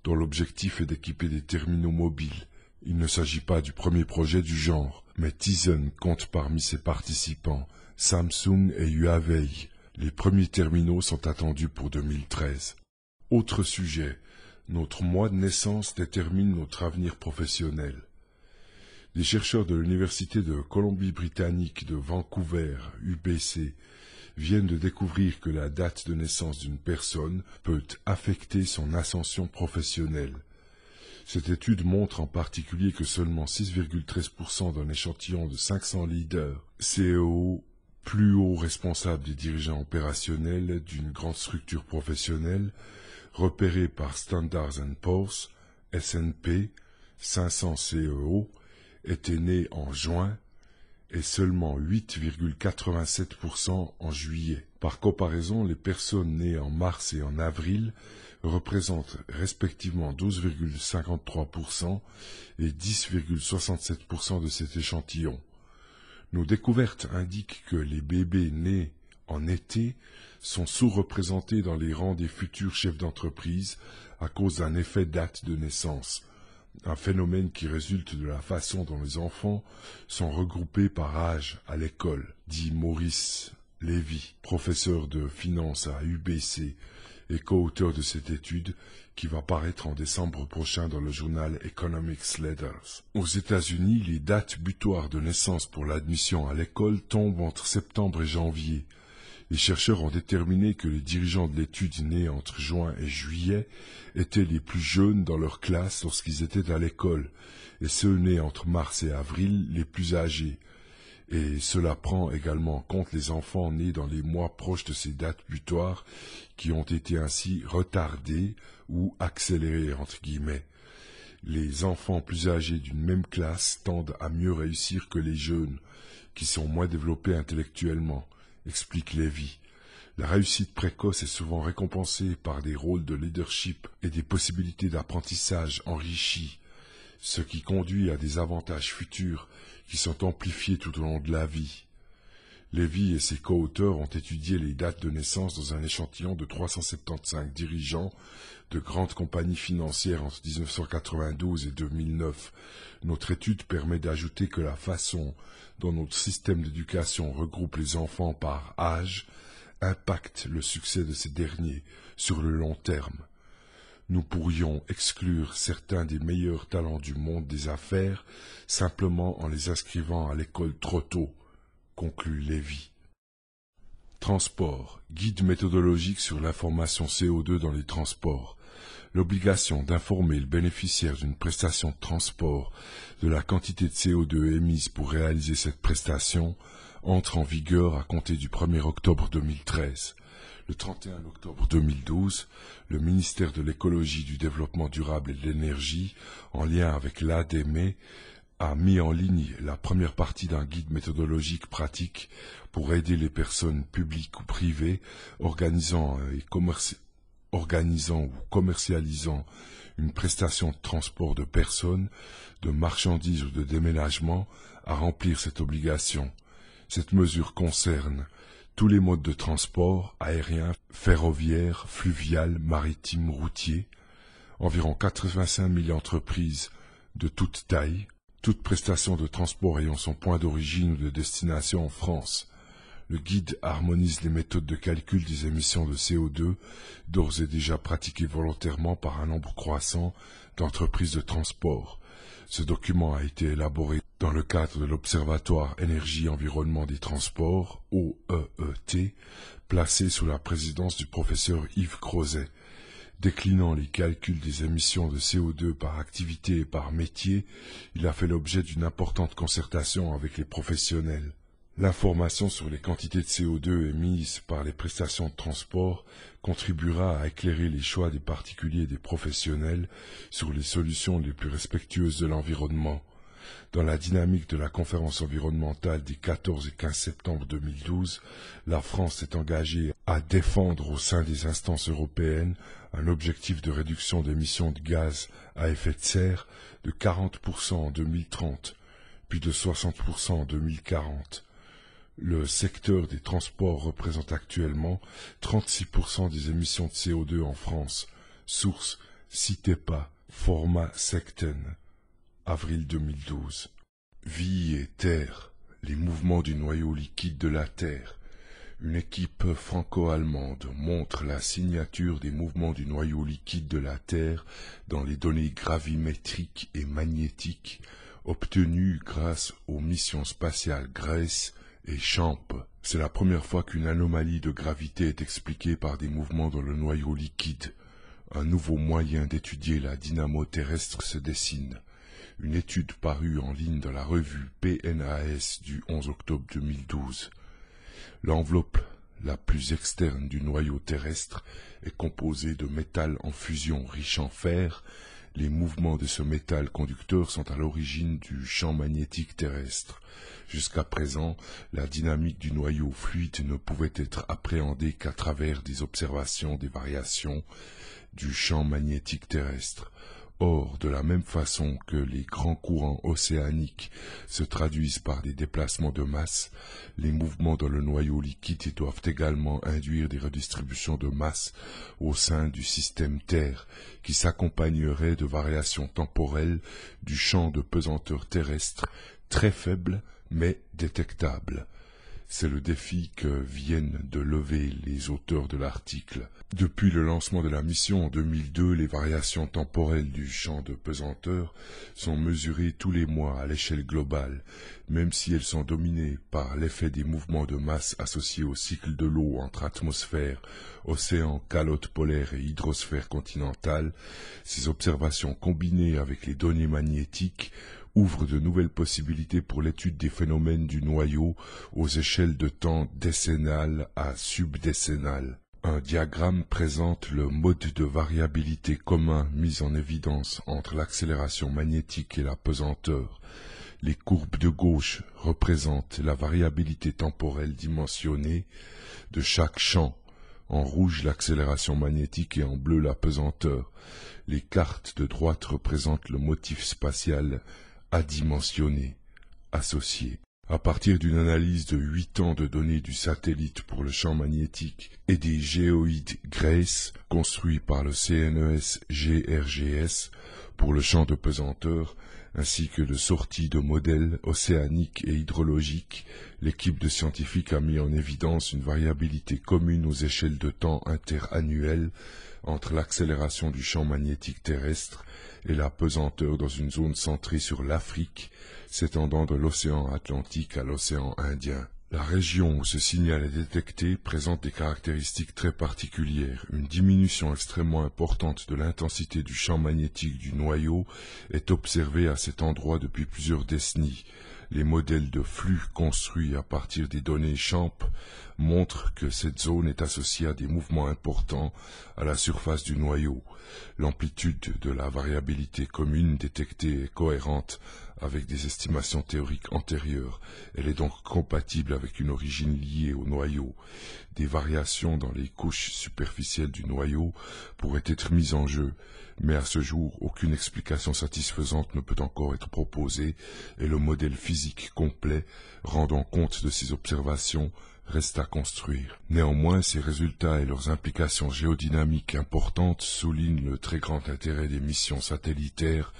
dont l'objectif est d'équiper des terminaux mobiles. Il ne s'agit pas du premier projet du genre, mais Tizen compte parmi ses participants Samsung et Huawei. Les premiers terminaux sont attendus pour 2013. Autre sujet, notre mois de naissance détermine notre avenir professionnel. Des chercheurs de l'Université de Colombie-Britannique de Vancouver, UBC, viennent de découvrir que la date de naissance d'une personne peut affecter son ascension professionnelle. Cette étude montre en particulier que seulement 6,13% d'un échantillon de 500 leaders, CEO, plus hauts responsables des dirigeants opérationnels d'une grande structure professionnelle, repérés par Standard & Poor's, S&P, 500 CEO, étaient nés en juin et seulement 8,87% en juillet. Par comparaison, les personnes nées en mars et en avril représentent respectivement 12,53% et 10,67% de cet échantillon. Nos découvertes indiquent que les bébés nés en été sont sous-représentés dans les rangs des futurs chefs d'entreprise à cause d'un effet date de naissance, un phénomène qui résulte de la façon dont les enfants sont regroupés par âge à l'école, dit Maurice Lévy, professeur de finance à UBC et co-auteur de cette étude qui va paraître en décembre prochain dans le journal Economics Letters. Aux États-Unis, les dates butoirs de naissance pour l'admission à l'école tombent entre septembre et janvier. Les chercheurs ont déterminé que les dirigeants de l'étude nés entre juin et juillet étaient les plus jeunes dans leur classe lorsqu'ils étaient à l'école, et ceux nés entre mars et avril les plus âgés. et cela prend également en compte les enfants nés dans les mois proches de ces dates butoirs qui ont été ainsi retardés ou accélérés entre guillemets. Les enfants plus âgés d'une même classe tendent à mieux réussir que les jeunes, qui sont moins développés intellectuellement, explique Lévy. La réussite précoce est souvent récompensée par des rôles de leadership et des possibilités d'apprentissage enrichies, ce qui conduit à des avantages futurs qui sont amplifiés tout au long de la vie. Lévy et ses co-auteurs ont étudié les dates de naissance dans un échantillon de 375 dirigeants de grandes compagnies financières entre 1992 et 2009. Notre étude permet d'ajouter que la façon dont notre système d'éducation regroupe les enfants par âge impacte le succès de ces derniers sur le long terme. Nous pourrions exclure certains des meilleurs talents du monde des affaires simplement en les inscrivant à l'école trop tôt, conclut Lévy. Transport, guide méthodologique sur l'information CO2 dans les transports. L'obligation d'informer le bénéficiaire d'une prestation de transport de la quantité de CO2 émise pour réaliser cette prestation entre en vigueur à compter du 1er octobre 2013. Le 31 octobre 2012, le ministère de l'Écologie, du Développement durable et de l'Énergie, en lien avec l'ADME, a mis en ligne la première partie d'un guide méthodologique pratique pour aider les personnes publiques ou privées organisant ou commercialisant une prestation de transport de personnes, de marchandises ou de déménagement à remplir cette obligation. Cette mesure concerne tous les modes de transport, aérien, ferroviaire, fluvial, maritime, routier, environ 85 000 entreprises de toute taille, toute prestation de transport ayant son point d'origine ou de destination en France. Le guide harmonise les méthodes de calcul des émissions de CO2, d'ores et déjà pratiquées volontairement par un nombre croissant d'entreprises de transport. Ce document a été élaboré dans le cadre de l'Observatoire Énergie-Environnement des Transports, OEET, placé sous la présidence du professeur Yves Crozet. Déclinant les calculs des émissions de CO2 par activité et par métier, il a fait l'objet d'une importante concertation avec les professionnels. L'information sur les quantités de CO2 émises par les prestations de transport contribuera à éclairer les choix des particuliers et des professionnels sur les solutions les plus respectueuses de l'environnement. Dans la dynamique de la conférence environnementale des 14 et 15 septembre 2012, la France s'est engagée à défendre au sein des instances européennes un objectif de réduction d'émissions de gaz à effet de serre de 40% en 2030, puis de 60% en 2040. Le secteur des transports représente actuellement 36% des émissions de CO2 en France. Source Citepa, format Secten, avril 2012. Vie et terre, les mouvements du noyau liquide de la Terre. Une équipe franco-allemande montre la signature des mouvements du noyau liquide de la Terre dans les données gravimétriques et magnétiques obtenues grâce aux missions spatiales GRACE et CHAMP. C'est la première fois qu'une anomalie de gravité est expliquée par des mouvements dans le noyau liquide. Un nouveau moyen d'étudier la dynamo terrestre se dessine. Une étude parue en ligne dans la revue PNAS du 11 octobre 2012. L'enveloppe la plus externe du noyau terrestre est composée de métal en fusion riche en fer. Les mouvements de ce métal conducteur sont à l'origine du champ magnétique terrestre. Jusqu'à présent, la dynamique du noyau fluide ne pouvait être appréhendée qu'à travers des observations des variations du champ magnétique terrestre. Or, de la même façon que les grands courants océaniques se traduisent par des déplacements de masse, les mouvements dans le noyau liquide doivent également induire des redistributions de masse au sein du système Terre, qui s'accompagneraient de variations temporelles du champ de pesanteur terrestre très faibles mais détectables. C'est le défi que viennent de lever les auteurs de l'article. Depuis le lancement de la mission en 2002, les variations temporelles du champ de pesanteur sont mesurées tous les mois à l'échelle globale, même si elles sont dominées par l'effet des mouvements de masse associés au cycle de l'eau entre atmosphère, océan, calotte polaire et hydrosphère continentale. Ces observations combinées avec les données magnétiques ouvre de nouvelles possibilités pour l'étude des phénomènes du noyau aux échelles de temps décennales à subdécennales. Un diagramme présente le mode de variabilité commun mis en évidence entre l'accélération magnétique et la pesanteur. Les courbes de gauche représentent la variabilité temporelle dimensionnée de chaque champ. En rouge, l'accélération magnétique et en bleu, la pesanteur. Les cartes de droite représentent le motif spatial adimensionné, associé. À partir d'une analyse de 8 ans de données du satellite pour le champ magnétique et des géoïdes GRACE construits par le CNES-GRGS pour le champ de pesanteur, ainsi que de sorties de modèles océaniques et hydrologiques, l'équipe de scientifiques a mis en évidence une variabilité commune aux échelles de temps interannuelles entre l'accélération du champ magnétique terrestre et la pesanteur dans une zone centrée sur l'Afrique, s'étendant de l'océan Atlantique à l'océan Indien. La région où ce signal est détecté présente des caractéristiques très particulières. Une diminution extrêmement importante de l'intensité du champ magnétique du noyau est observée à cet endroit depuis plusieurs décennies. Les modèles de flux construits à partir des données CHAMP montrent que cette zone est associée à des mouvements importants à la surface du noyau. L'amplitude de la variabilité commune détectée est cohérente avec des estimations théoriques antérieures. Elle est donc compatible avec une origine liée au noyau. Des variations dans les couches superficielles du noyau pourraient être mises en jeu, mais à ce jour, aucune explication satisfaisante ne peut encore être proposée et le modèle physique complet rendant compte de ces observations reste à construire. Néanmoins, ces résultats et leurs implications géodynamiques importantes soulignent le très grand intérêt des missions satellitaires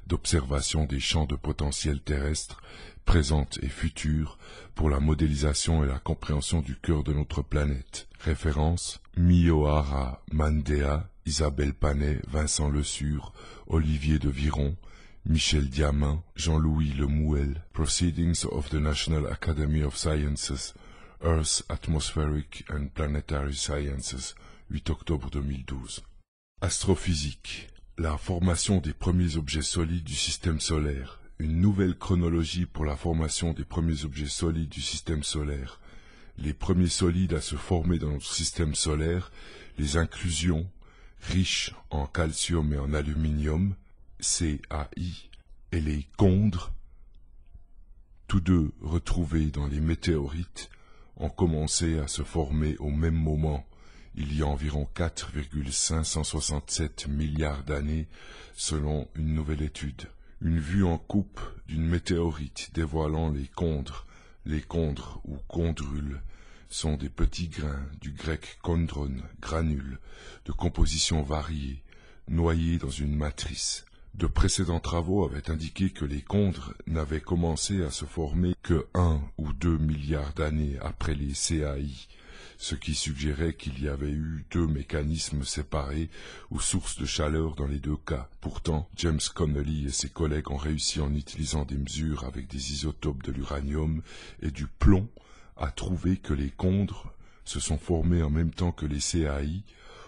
d'observation des champs de potentiel terrestre, présentes et futures, pour la modélisation et la compréhension du cœur de notre planète. Référence: Miyohara Mandea, Isabelle Panet, Vincent Le Sur, Olivier de Viron, Michel Diamant, Jean-Louis Lemouel. Proceedings of the National Academy of Sciences, Earth, Atmospheric and Planetary Sciences, 8 octobre 2012. Astrophysique. La formation des premiers objets solides du système solaire. Une nouvelle chronologie pour la formation des premiers objets solides du système solaire. Les premiers solides à se former dans notre système solaire, les inclusions riches en calcium et en aluminium, CAI, et les chondres, tous deux retrouvés dans les météorites, ont commencé à se former au même moment, il y a environ 4,567 milliards d'années, selon une nouvelle étude. Une vue en coupe d'une météorite dévoilant les chondres ou chondrules sont des petits grains, du grec chondron, granule, de composition variée, noyés dans une matrice. De précédents travaux avaient indiqué que les chondres n'avaient commencé à se former que 1 ou 2 milliards d'années après les CAI, ce qui suggérait qu'il y avait eu deux mécanismes séparés ou sources de chaleur dans les deux cas. Pourtant, James Connolly et ses collègues ont réussi en utilisant des mesures avec des isotopes de l'uranium et du plomb à trouver que les chondres se sont formés en même temps que les CAI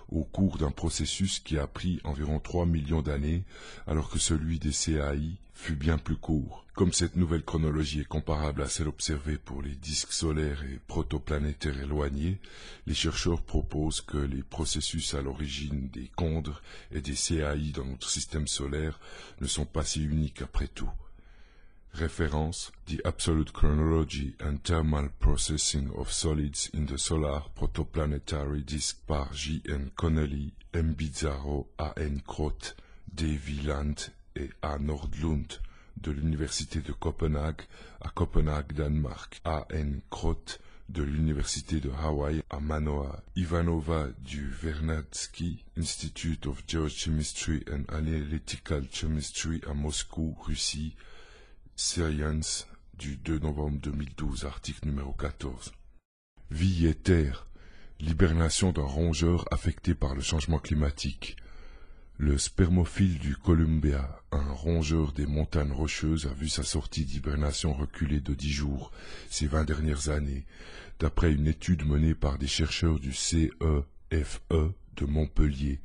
au cours d'un processus qui a pris environ 3 millions d'années, alors que celui des CAI fut bien plus court. Comme cette nouvelle chronologie est comparable à celle observée pour les disques solaires et protoplanétaires éloignés, les chercheurs proposent que les processus à l'origine des chondres et des CAI dans notre système solaire ne sont pas si uniques après tout. Référence: The Absolute Chronology and Thermal Processing of Solids in the Solar Protoplanetary Disk par J.N. Connolly, M. Bizzarro, A.N. Kroth, D. Wieland et A. Nordlund de l'Université de Copenhague à Copenhague, Danemark, A.N. Kroth de l'Université de Hawaï à Manoa, Ivanova du Vernadsky Institute of Geochemistry and Analytical Chemistry à Moscou, Russie, Science du 2 novembre 2012, article numéro 14. Vie et terre, l'hibernation d'un rongeur affecté par le changement climatique. Le spermophile du Columbia, un rongeur des montagnes rocheuses, a vu sa sortie d'hibernation reculer de 10 jours ces 20 dernières années, d'après une étude menée par des chercheurs du CEFE de Montpellier.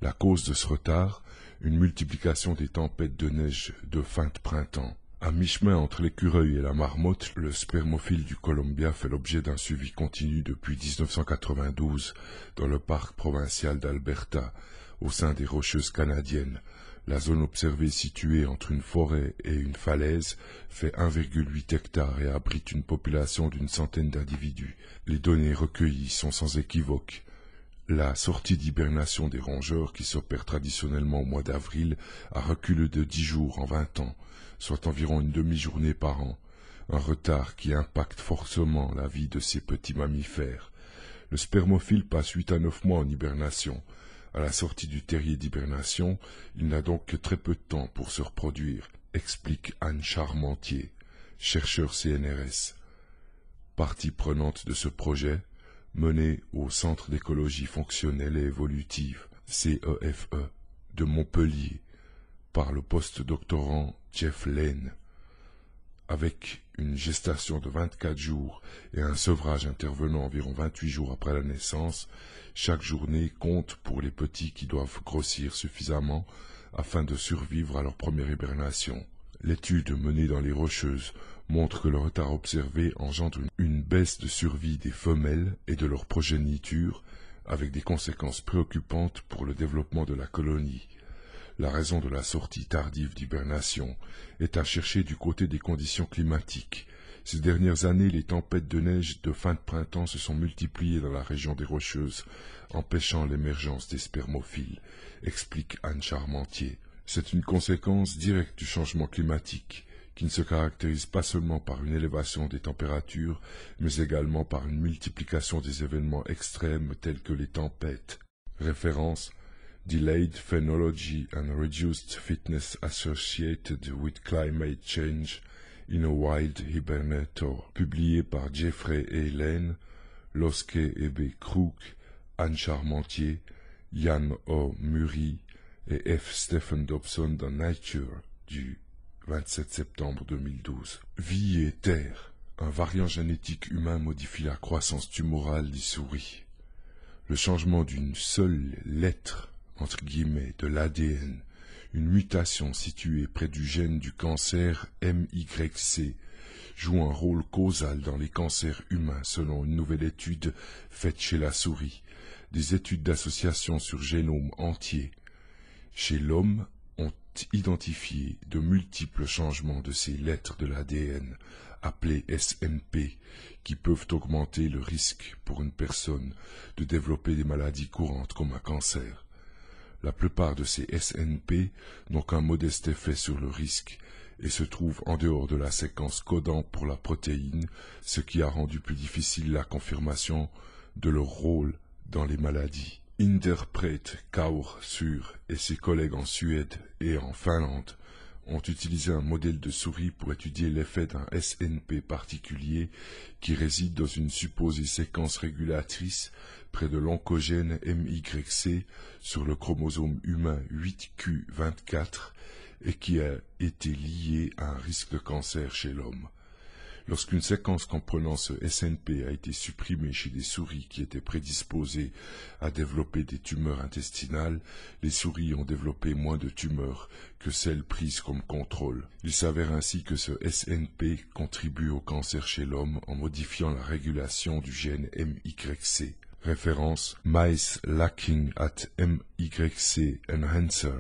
La cause de ce retard, une multiplication des tempêtes de neige de fin de printemps. À mi-chemin entre l'écureuil et la marmotte, le spermophile du Columbia fait l'objet d'un suivi continu depuis 1992 dans le parc provincial d'Alberta, au sein des Rocheuses canadiennes. La zone observée, située entre une forêt et une falaise, fait 1,8 hectares et abrite une population d'une centaine d'individus. Les données recueillies sont sans équivoque. La sortie d'hibernation des rongeurs, qui s'opère traditionnellement au mois d'avril, a reculé de 10 jours en 20 ans, soit environ une demi-journée par an, un retard qui impacte fortement la vie de ces petits mammifères. Le spermophile passe 8 à 9 mois en hibernation. À la sortie du terrier d'hibernation, il n'a donc que très peu de temps pour se reproduire, explique Anne Charmentier, chercheur CNRS. Partie prenante de ce projet, mené au Centre d'écologie fonctionnelle et évolutive, CEFE, de Montpellier, par le post-doctorant Jeff Lane. Avec une gestation de 24 jours et un sevrage intervenant environ 28 jours après la naissance, chaque journée compte pour les petits qui doivent grossir suffisamment afin de survivre à leur première hibernation. L'étude menée dans les Rocheuses montre que le retard observé engendre une baisse de survie des femelles et de leur progéniture, avec des conséquences préoccupantes pour le développement de la colonie. La raison de la sortie tardive d'hibernation est à chercher du côté des conditions climatiques. Ces dernières années, les tempêtes de neige de fin de printemps se sont multipliées dans la région des Rocheuses, empêchant l'émergence des spermophiles, explique Anne Charmentier. C'est une conséquence directe du changement climatique, qui ne se caractérise pas seulement par une élévation des températures, mais également par une multiplication des événements extrêmes tels que les tempêtes. Référence: Delayed Phenology and Reduced Fitness Associated with Climate Change in a Wild Hibernator, publié par Jeffrey A. Lane, Loske E. B. Crook, Anne Charmentier, Ian O. Murray et F. Stephen Dobson dans Nature du 27 septembre 2012. Vie et terre. Un variant génétique humain modifie la croissance tumorale des souris. Le changement d'une seule lettre, entre guillemets, de l'ADN, une mutation située près du gène du cancer MYC, joue un rôle causal dans les cancers humains selon une nouvelle étude faite chez la souris. Des études d'association sur génome entier chez l'homme ont identifié de multiples changements de ces lettres de l'ADN, appelées SNP, qui peuvent augmenter le risque pour une personne de développer des maladies courantes comme un cancer. La plupart de ces SNP n'ont qu'un modeste effet sur le risque et se trouvent en dehors de la séquence codant pour la protéine, ce qui a rendu plus difficile la confirmation de leur rôle dans les maladies. Interprète Kaur Sur et ses collègues en Suède et en Finlande ont utilisé un modèle de souris pour étudier l'effet d'un SNP particulier qui réside dans une supposée séquence régulatrice près de l'oncogène MYC sur le chromosome humain 8q24 et qui a été lié à un risque de cancer chez l'homme. Lorsqu'une séquence comprenant ce SNP a été supprimée chez des souris qui étaient prédisposées à développer des tumeurs intestinales, les souris ont développé moins de tumeurs que celles prises comme contrôle. Il s'avère ainsi que ce SNP contribue au cancer chez l'homme en modifiant la régulation du gène MYC. Référence: Mice lacking at MYC enhancer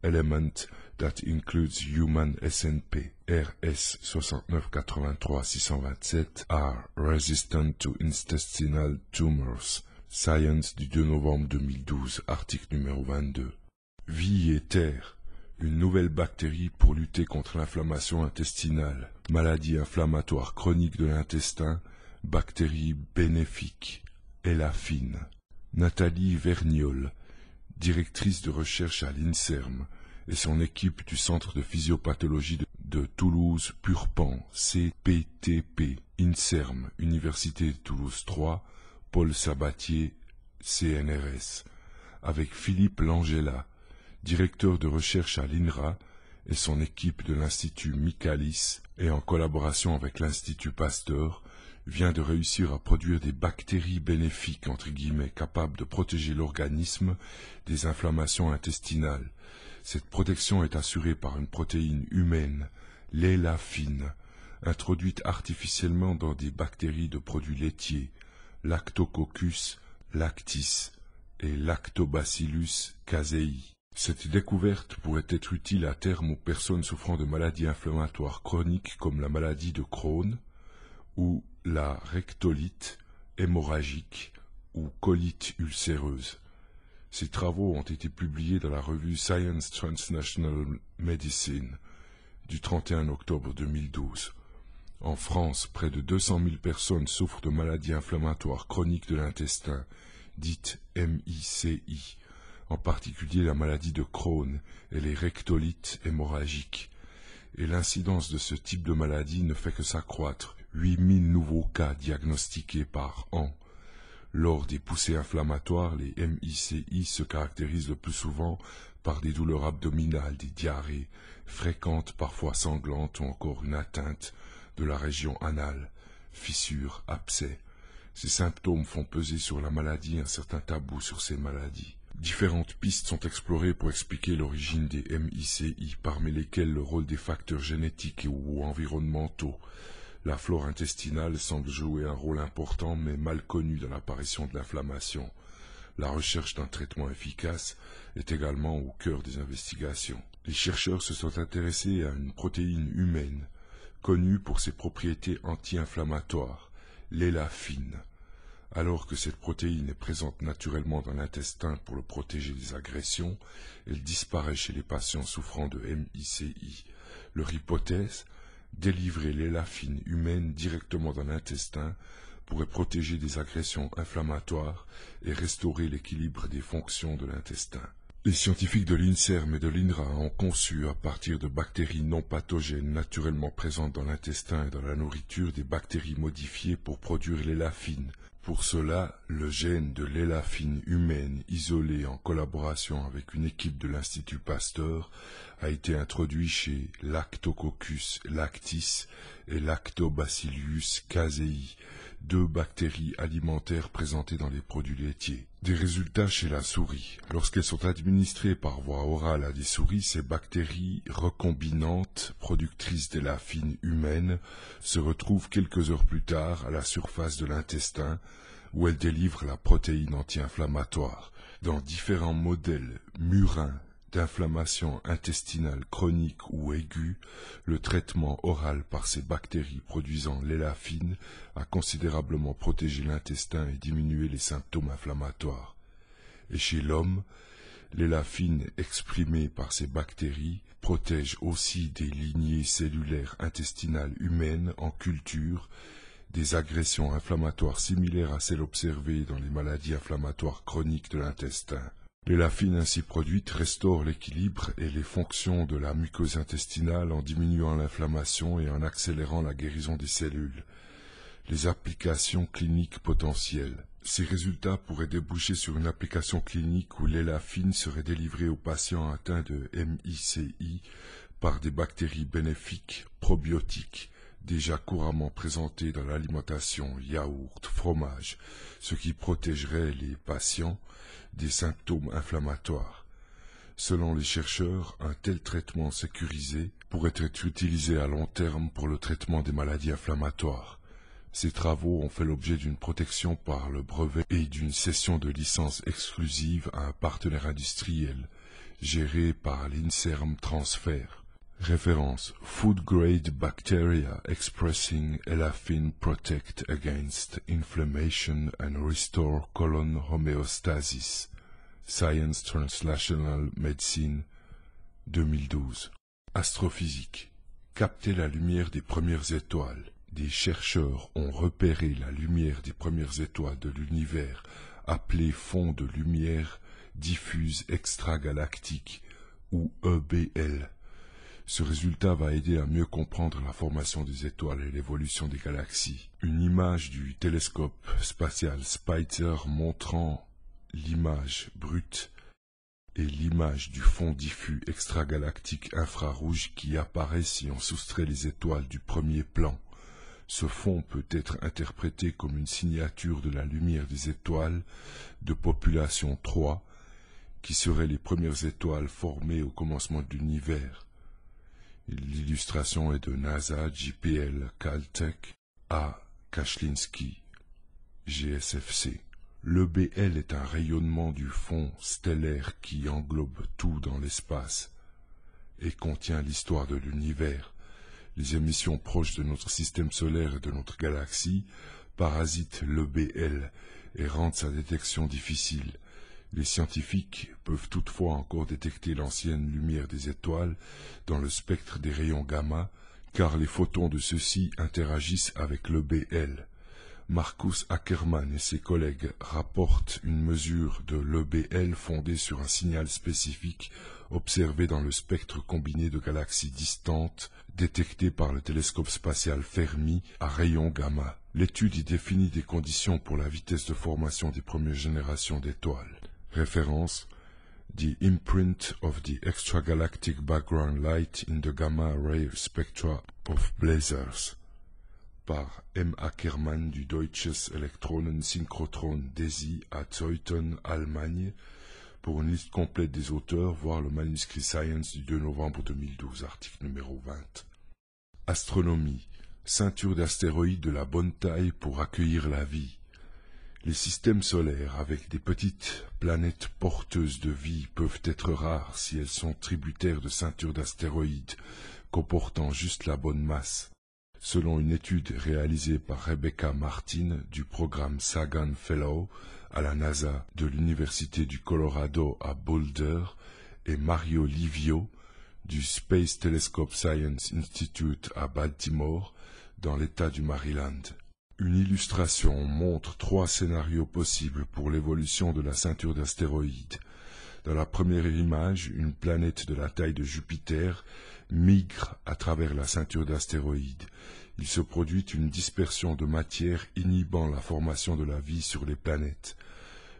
element that includes human SNP, RS 6983-627, are resistant to intestinal tumors. Science du 2 novembre 2012, article numéro 22. Vie et terre. Une nouvelle bactérie pour lutter contre l'inflammation intestinale. Maladie inflammatoire chronique de l'intestin, bactérie bénéfique. Elafine. Nathalie Verniol, directrice de recherche à l'INSERM, et son équipe du Centre de physiopathologie de Toulouse Purpan, CPTP, INSERM, Université de Toulouse 3, Paul Sabatier, CNRS, avec Philippe Langella, directeur de recherche à l'INRA, et son équipe de l'Institut Michaelis, et en collaboration avec l'Institut Pasteur, vient de réussir à produire des bactéries bénéfiques, entre guillemets, capables de protéger l'organisme des inflammations intestinales. Cette protection est assurée par une protéine humaine, l'élafine, introduite artificiellement dans des bactéries de produits laitiers, Lactococcus lactis et Lactobacillus casei. Cette découverte pourrait être utile à terme aux personnes souffrant de maladies inflammatoires chroniques comme la maladie de Crohn ou la rectolite hémorragique ou colite ulcéreuse. Ces travaux ont été publiés dans la revue Science Translational Medicine du 31 octobre 2012. En France, près de 200 000 personnes souffrent de maladies inflammatoires chroniques de l'intestin, dites MICI, en particulier la maladie de Crohn et les rectolites hémorragiques. Et l'incidence de ce type de maladie ne fait que s'accroître, 8000 nouveaux cas diagnostiqués par an. Lors des poussées inflammatoires, les MICI se caractérisent le plus souvent par des douleurs abdominales, des diarrhées, fréquentes, parfois sanglantes, ou encore une atteinte de la région anale, fissures, abcès. Ces symptômes font peser sur la maladie un certain tabou sur ces maladies. Différentes pistes sont explorées pour expliquer l'origine des MICI, parmi lesquelles le rôle des facteurs génétiques ou environnementaux. La flore intestinale semble jouer un rôle important mais mal connu dans l'apparition de l'inflammation. La recherche d'un traitement efficace est également au cœur des investigations. Les chercheurs se sont intéressés à une protéine humaine, connue pour ses propriétés anti-inflammatoires, l'élafine. Alors que cette protéine est présente naturellement dans l'intestin pour le protéger des agressions, elle disparaît chez les patients souffrant de MICI. Leur hypothèse, délivrer l'élafine humaine directement dans l'intestin pourrait protéger des agressions inflammatoires et restaurer l'équilibre des fonctions de l'intestin. Les scientifiques de l'INSERM et de l'INRA ont conçu, à partir de bactéries non pathogènes naturellement présentes dans l'intestin et dans la nourriture, des bactéries modifiées pour produire l'élafine. Pour cela, le gène de l'élafine humaine, isolé en collaboration avec une équipe de l'Institut Pasteur, a été introduit chez Lactococcus lactis et Lactobacillus casei, deux bactéries alimentaires présentées dans les produits laitiers. Des résultats chez la souris. Lorsqu'elles sont administrées par voie orale à des souris, ces bactéries recombinantes, productrices d'élafine humaine, se retrouvent quelques heures plus tard à la surface de l'intestin, où elles délivrent la protéine anti-inflammatoire. Dans différents modèles murins d'inflammation intestinale chronique ou aiguë, le traitement oral par ces bactéries produisant l'élafine a considérablement protégé l'intestin et diminué les symptômes inflammatoires. Et chez l'homme, l'élafine exprimée par ces bactéries protège aussi des lignées cellulaires intestinales humaines en culture, des agressions inflammatoires similaires à celles observées dans les maladies inflammatoires chroniques de l'intestin. L'élafine ainsi produite restaure l'équilibre et les fonctions de la muqueuse intestinale en diminuant l'inflammation et en accélérant la guérison des cellules. Les applications cliniques potentielles. Ces résultats pourraient déboucher sur une application clinique où l'élafine serait délivrée aux patients atteints de MICI par des bactéries bénéfiques probiotiques déjà couramment présentées dans l'alimentation, yaourt, fromage, ce qui protégerait les patients des symptômes inflammatoires. Selon les chercheurs, un tel traitement sécurisé pourrait être utilisé à long terme pour le traitement des maladies inflammatoires. Ces travaux ont fait l'objet d'une protection par le brevet et d'une cession de licence exclusive à un partenaire industriel, géré par l'INSERM Transfer. Référence: Food Grade Bacteria Expressing Elafine Protect Against Inflammation and Restore Colon Homeostasis. Science Translational Medicine 2012. Astrophysique. Capter la lumière des premières étoiles. Des chercheurs ont repéré la lumière des premières étoiles de l'univers, appelée fond de lumière diffuse extragalactique, ou EBL. Ce résultat va aider à mieux comprendre la formation des étoiles et l'évolution des galaxies. Une image du télescope spatial Spitzer montrant l'image brute et l'image du fond diffus extragalactique infrarouge qui apparaît si on soustrait les étoiles du premier plan. Ce fond peut être interprété comme une signature de la lumière des étoiles de population 3, qui seraient les premières étoiles formées au commencement de l'univers. L'illustration est de NASA, JPL, Caltech, A. Kashlinsky, GSFC. L'EBL est un rayonnement du fond stellaire qui englobe tout dans l'espace et contient l'histoire de l'univers. Les émissions proches de notre système solaire et de notre galaxie parasitent l'EBL et rendent sa détection difficile. Les scientifiques peuvent toutefois encore détecter l'ancienne lumière des étoiles dans le spectre des rayons gamma, car les photons de ceux-ci interagissent avec l'EBL. Marcus Ackermann et ses collègues rapportent une mesure de l'EBL fondée sur un signal spécifique observé dans le spectre combiné de galaxies distantes détecté par le télescope spatial Fermi à rayons gamma. L'étude y définit des conditions pour la vitesse de formation des premières générations d'étoiles. Référence: The imprint of the extragalactic background light in the gamma ray spectra of blazars, par M. Ackermann du Deutsches Elektronensynchrotron DESI à Zeuthen, Allemagne. Pour une liste complète des auteurs, voir le manuscrit Science du 2 novembre 2012, article numéro 20. Astronomie. Ceinture d'astéroïdes de la bonne taille pour accueillir la vie. Les systèmes solaires avec des petites planètes porteuses de vie peuvent être rares si elles sont tributaires de ceintures d'astéroïdes comportant juste la bonne masse. Selon une étude réalisée par Rebecca Martin du programme Sagan Fellow à la NASA de l'Université du Colorado à Boulder et Mario Livio du Space Telescope Science Institute à Baltimore dans l'État du Maryland. Une illustration montre 3 scénarios possibles pour l'évolution de la ceinture d'astéroïdes. Dans la première image, une planète de la taille de Jupiter migre à travers la ceinture d'astéroïdes. Il se produit une dispersion de matière inhibant la formation de la vie sur les planètes.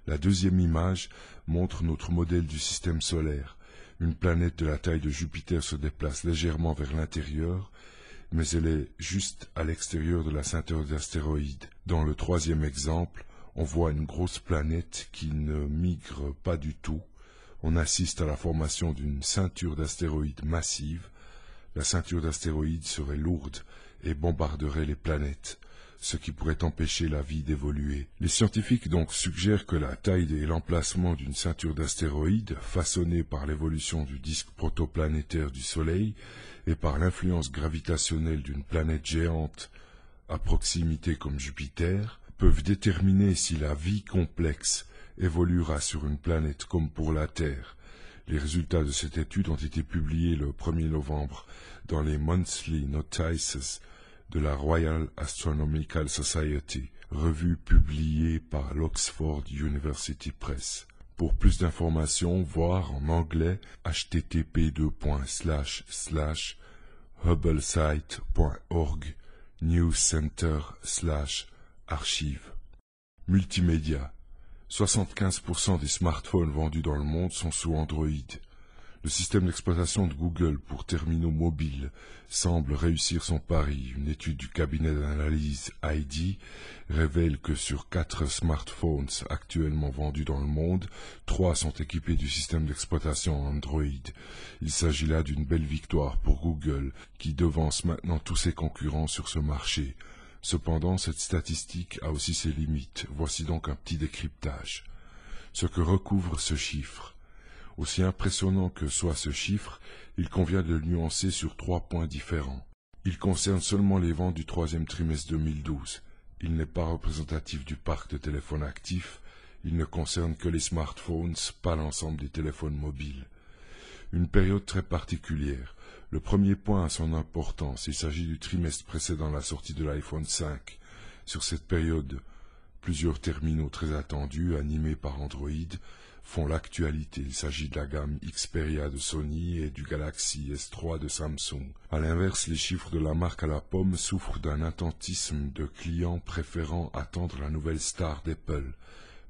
La deuxième image montre notre modèle du système solaire. Une planète de la taille de Jupiter se déplace légèrement vers l'intérieur, mais elle est juste à l'extérieur de la ceinture d'astéroïdes. Dans le troisième exemple, on voit une grosse planète qui ne migre pas du tout. On assiste à la formation d'une ceinture d'astéroïdes massive. La ceinture d'astéroïdes serait lourde et bombarderait les planètes, ce qui pourrait empêcher la vie d'évoluer. Les scientifiques donc suggèrent que la taille et l'emplacement d'une ceinture d'astéroïdes, façonnée par l'évolution du disque protoplanétaire du Soleil et par l'influence gravitationnelle d'une planète géante à proximité comme Jupiter, peuvent déterminer si la vie complexe évoluera sur une planète comme pour la Terre. Les résultats de cette étude ont été publiés le 1er novembre dans les Monthly Notices de la Royal Astronomical Society, revue publiée par l'Oxford University Press. Pour plus d'informations, voir en anglais http://hubblesite.org newscenter/archive. Multimédia. 75% des smartphones vendus dans le monde sont sous Android. Le système d'exploitation de Google pour terminaux mobiles semble réussir son pari. Une étude du cabinet d'analyse ID révèle que sur 4 smartphones actuellement vendus dans le monde, 3 sont équipés du système d'exploitation Android. Il s'agit là d'une belle victoire pour Google, qui devance maintenant tous ses concurrents sur ce marché. Cependant, cette statistique a aussi ses limites. Voici donc un petit décryptage. Ce que recouvre ce chiffre. Aussi impressionnant que soit ce chiffre, il convient de le nuancer sur 3 points différents. Il concerne seulement les ventes du 3e trimestre 2012. Il n'est pas représentatif du parc de téléphones actifs. Il ne concerne que les smartphones, pas l'ensemble des téléphones mobiles. Une période très particulière. Le premier point a son importance. Il s'agit du trimestre précédant la sortie de l'iPhone 5. Sur cette période, plusieurs terminaux très attendus, animés par Android, font l'actualité. Il s'agit de la gamme Xperia de Sony et du Galaxy S3 de Samsung. A l'inverse, les chiffres de la marque à la pomme souffrent d'un attentisme de clients préférant attendre la nouvelle star d'Apple,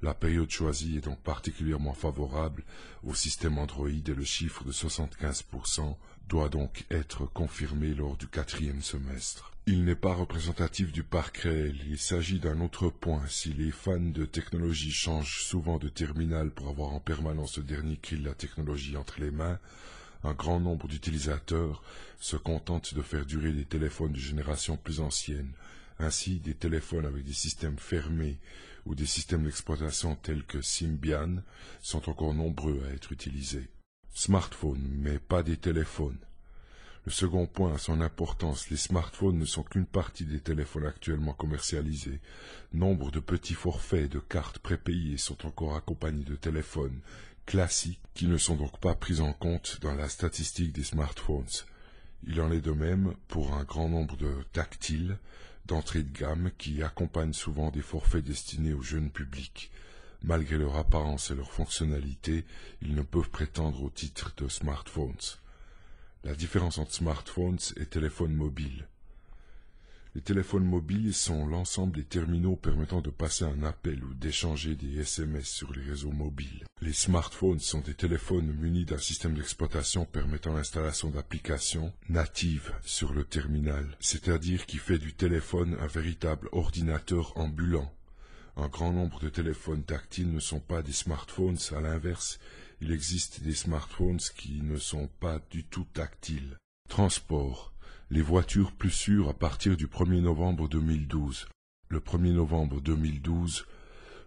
La période choisie est donc particulièrement favorable au système Android et le chiffre de 75% doit donc être confirmé lors du 4e semestre. Il n'est pas représentatif du parc réel, il s'agit d'un autre point. Si les fans de technologie changent souvent de terminal pour avoir en permanence le dernier cri de la technologie entre les mains, un grand nombre d'utilisateurs se contentent de faire durer des téléphones de génération plus ancienne. Ainsi, des téléphones avec des systèmes fermés ou des systèmes d'exploitation tels que Symbian sont encore nombreux à être utilisés. Smartphones, mais pas des téléphones. Le second point a son importance, les smartphones ne sont qu'une partie des téléphones actuellement commercialisés. Nombre de petits forfaits de cartes prépayées sont encore accompagnés de téléphones classiques qui ne sont donc pas pris en compte dans la statistique des smartphones. Il en est de même pour un grand nombre de tactiles d'entrée de gamme qui accompagnent souvent des forfaits destinés au jeune public. Malgré leur apparence et leur fonctionnalité, ils ne peuvent prétendre au titre de smartphones. La différence entre smartphones et téléphones mobiles. Les téléphones mobiles sont l'ensemble des terminaux permettant de passer un appel ou d'échanger des SMS sur les réseaux mobiles. Les smartphones sont des téléphones munis d'un système d'exploitation permettant l'installation d'applications natives sur le terminal, c'est-à-dire qui fait du téléphone un véritable ordinateur ambulant. Un grand nombre de téléphones tactiles ne sont pas des smartphones, à l'inverse, il existe des smartphones qui ne sont pas du tout tactiles. Transport. Les voitures plus sûres à partir du 1er novembre 2012. Le 1er novembre 2012,